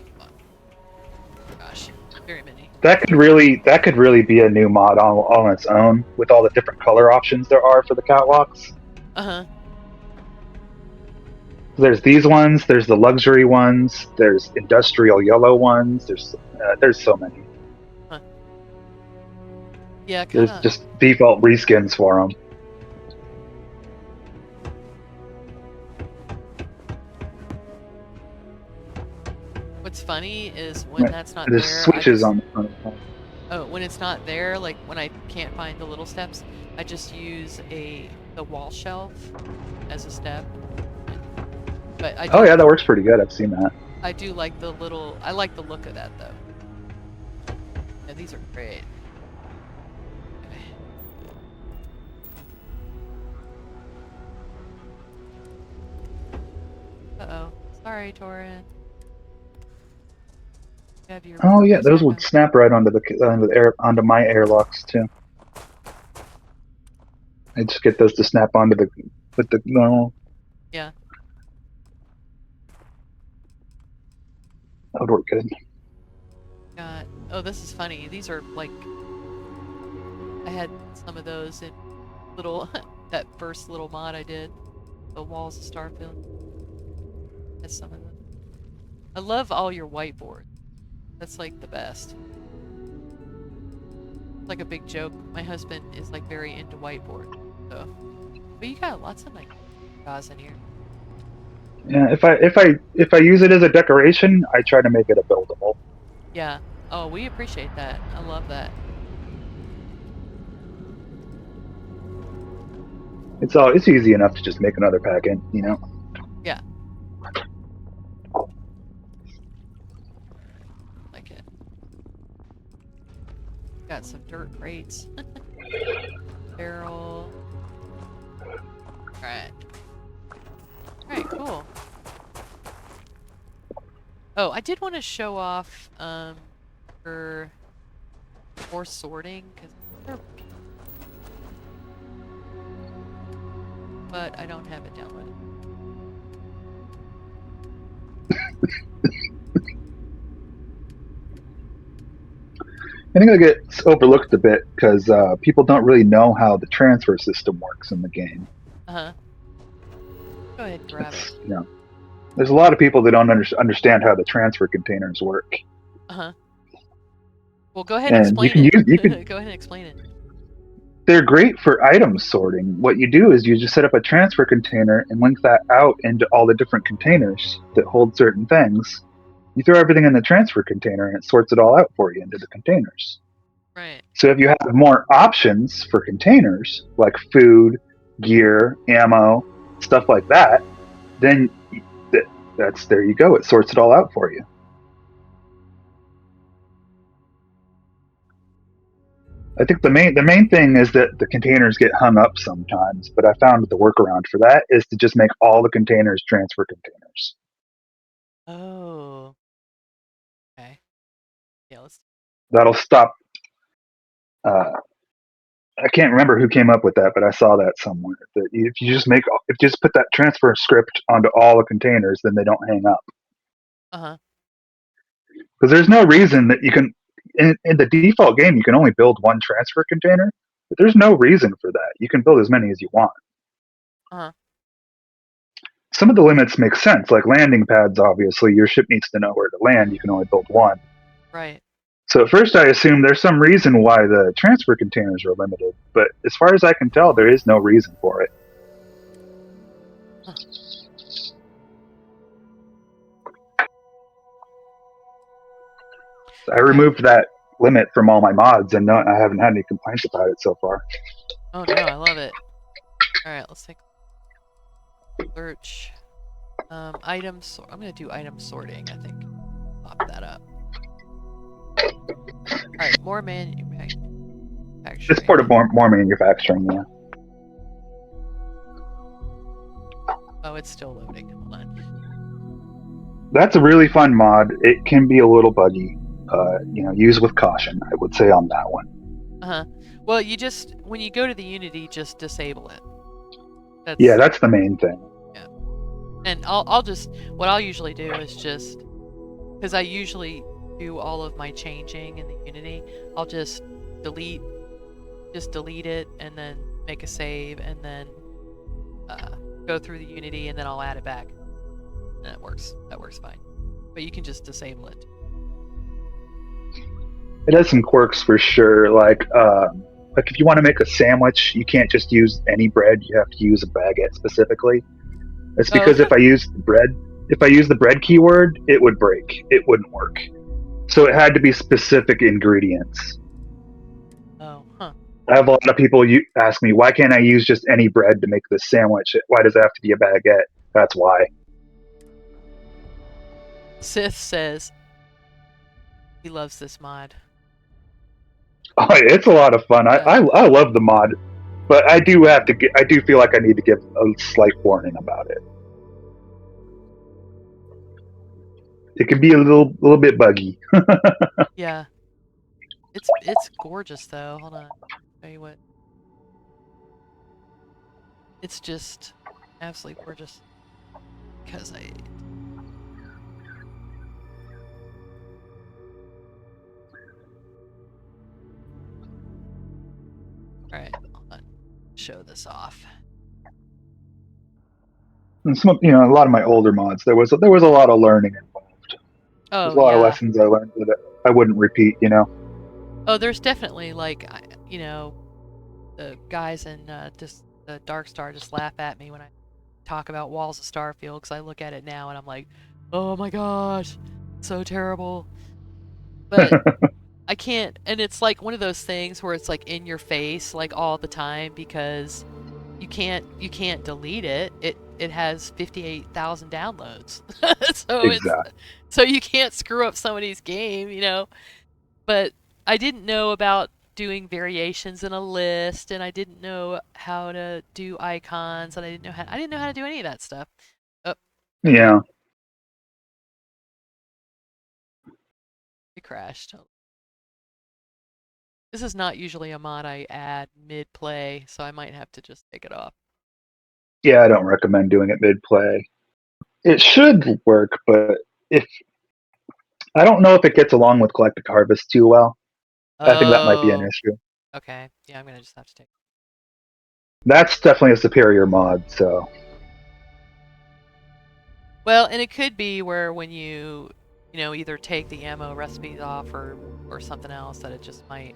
Gosh, very many. That could really be a new mod on its own with all the different color options there are for the catwalks. There's these ones. There's the luxury ones. There's industrial yellow ones. There's so many. Yeah, kinda. There's just default reskins for them. What's funny is when that's not There's there. switches on the front. Oh, when it's not there, like when I can't find the little steps, I just use the wall shelf as a step. But Oh yeah, that works pretty good. I've seen that. I do like the little. I like the look of that though. Yeah, these are great. Uh-oh. Sorry, Torin. Oh yeah, those would snap right onto my airlocks too. I just get those to snap onto with the normal. Yeah. That would work good. Oh, this is funny. These are like I had some of those in little that first little mod I did. The Walls of Starfield. Has some of them. I love all your whiteboard. That's like the best. It's like a big joke. My husband is like very into whiteboard. So, but you got lots of like gauze in here. Yeah, if I use it as a decoration, I try to make it a buildable. Yeah. Oh, we appreciate that. I love that. It's easy enough to just make another pack in, you know. Yeah. Like it. Got some dirt crates. Barrel. Alright. Alright, cool. Oh, I did want to show off for more sorting, but I don't have it downloaded. I think it gets overlooked a bit because people don't really know how the transfer system works in the game. Go ahead and grab it. You know, there's a lot of people that don't understand how the transfer containers work. Well, go ahead and explain it. Go ahead and explain it. They're great for item sorting. What you do is you just set up a transfer container and link that out into all the different containers that hold certain things. You throw everything in the transfer container and it sorts it all out for you into the containers. Right. So if you have more options for containers, like food, gear, ammo, stuff like that, then there you go. It sorts it all out for you. I think the main thing is that the containers get hung up sometimes, but I found the workaround for that is to just make all the containers transfer containers. Oh. Okay. Yeah, let's. That'll stop I can't remember who came up with that, but I saw that somewhere. That if you just put that transfer script onto all the containers, then they don't hang up. Uh-huh. Because there's no reason that you can, in the default game, you can only build one transfer container, but there's no reason for that. You can build as many as you want. Uh-huh. Some of the limits make sense, like landing pads, obviously. Your ship needs to know where to land. You can only build one. Right. So at first I assumed there's some reason why the transfer containers are limited, but as far as I can tell, there is no reason for it. Huh. So I removed that limit from all my mods, and I haven't had any complaints about it so far. Oh no, I love it. All right, let's take search. Items. I'm gonna do item sorting. I think. Pop that up. All right, more manufacturing. Just for more manufacturing, yeah. Oh, it's still loading. Hold on. That's a really fun mod. It can be a little buggy. Use with caution, I would say on that one. Uh-huh. Well, when you go to the Unity, just disable it. That's the main thing. Yeah. And what I'll usually do is just, because I usually do all of my changing in the Unity, I'll just delete it and then make a save and then go through the Unity and then I'll add it back. And that works fine. But you can just disable it. It has some quirks for sure. Like if you want to make a sandwich, you can't just use any bread. You have to use a baguette specifically. It's because if I use the bread keyword, it would break. It wouldn't work. So it had to be specific ingredients. Oh, huh. I have a lot of people ask me, why can't I use just any bread to make this sandwich? Why does it have to be a baguette? That's why. Sith says he loves this mod. Oh, it's a lot of fun. I love the mod, but I do feel like I need to give a slight warning about it. It can be a little bit buggy. Yeah. It's gorgeous though. Hold on. I'll tell you what. It's just absolutely gorgeous. Because Alright, hold on. Show this off. And a lot of my older mods, there was a lot of learning involved. Oh, There's a lot of lessons I learned that I wouldn't repeat, Oh, there's definitely, the guys in the Dark Star just laugh at me when I talk about Walls of Starfield, because I look at it now and I'm like, oh my gosh, so terrible. But I can't, and it's like one of those things where it's like in your face, like all the time, because you can't delete it. It has 58,000 downloads. So you can't screw up somebody's game, But I didn't know about doing variations in a list, and I didn't know how to do icons, and I didn't know how to do any of that stuff. Oh, okay. Yeah. It crashed. This is not usually a mod I add mid-play, so I might have to just take it off. Yeah, I don't recommend doing it mid-play. It should work, but I don't know if it gets along with Collected Harvest too well. I think that might be an issue. Okay. Yeah, I'm gonna just have to take it. That's definitely a superior mod, so. Well, and it could be where when you either take the ammo recipes off or something else, that it just might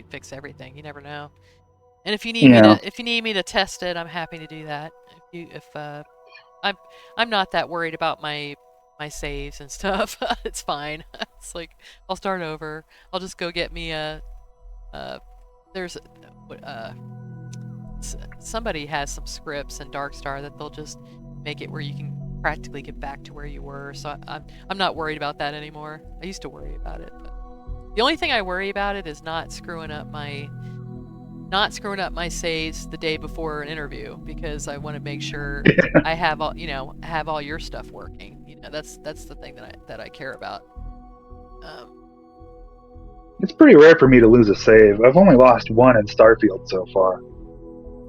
fix everything. You never know. And if you need me to test it, I'm happy to do that. I'm not that worried about my saves and stuff. It's fine. It's like I'll start over. I'll just go get me somebody has some scripts in Darkstar that they'll just make it where you can practically get back to where you were. So I'm not worried about that anymore. I used to worry about it, but the only thing I worry about it is not screwing up my saves the day before an interview, because I want to make sure I have all your stuff working. That's the thing that I care about. It's pretty rare for me to lose a save. I've only lost one in Starfield so far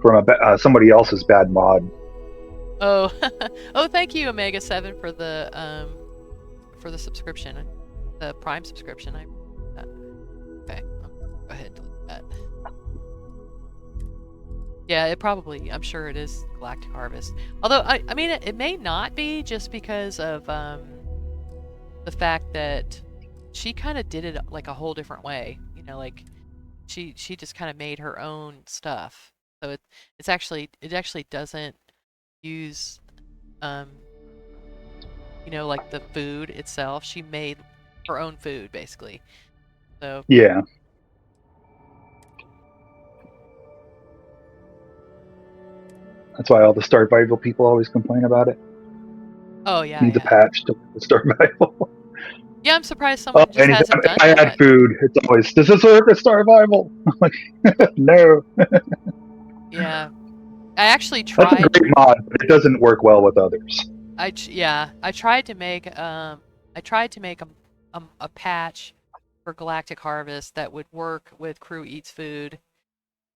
from somebody else's bad mod. Oh, oh, thank you, Omega7, for the subscription, the Prime subscription. Okay, I'll go ahead and delete that. Yeah, I'm sure it is Galactic Harvest. Although, I mean, it may not be, just because of the fact that she kind of did it like a whole different way. You know, like she just kind of made her own stuff. So it actually doesn't use like the food itself. She made her own food basically. So yeah. That's why all the Starvival people always complain about it. Oh yeah, Needs a yeah. patch to the Starvival. Yeah, I'm surprised someone just hasn't done if I that. add food, it's always, does this work with Starvival? I'm like, no. Yeah, I actually tried. That's a great mod, but it doesn't work well with others. I tried to make a patch for Galactic Harvest that would work with Crew Eats Food,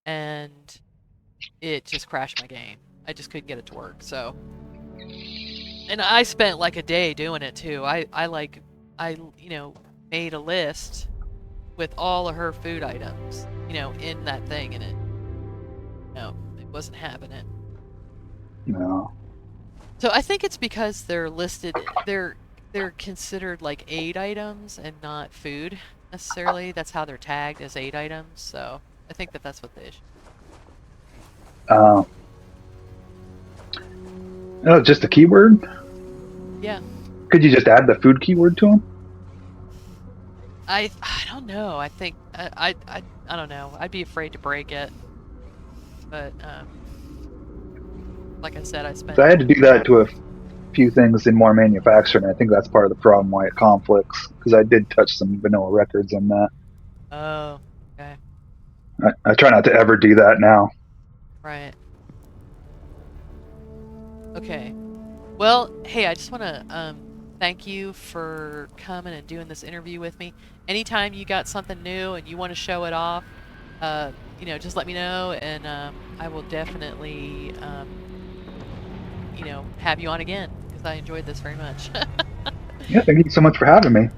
and it just crashed my game. I just couldn't get it to work. So, and I spent like a day doing it too. I made a list with all of her food items, in that thing, and it wasn't having it. No. So I think it's because they're listed, they're considered like aid items and not food necessarily. That's how they're tagged, as aid items. So I think that's what the issue. Oh, just a keyword? Yeah. Could you just add the food keyword to them? I don't know. I think I don't know. I'd be afraid to break it. But like I said, So I had to do that to a few things in more manufacturing. I think that's part of the problem why it conflicts, because I did touch some vanilla records on that. Oh, okay. I try not to ever do that now. Right. Okay. Well, hey, I just want to thank you for coming and doing this interview with me. Anytime you got something new and you want to show it off, just let me know, and I will definitely, have you on again, because I enjoyed this very much. Yeah, thank you so much for having me.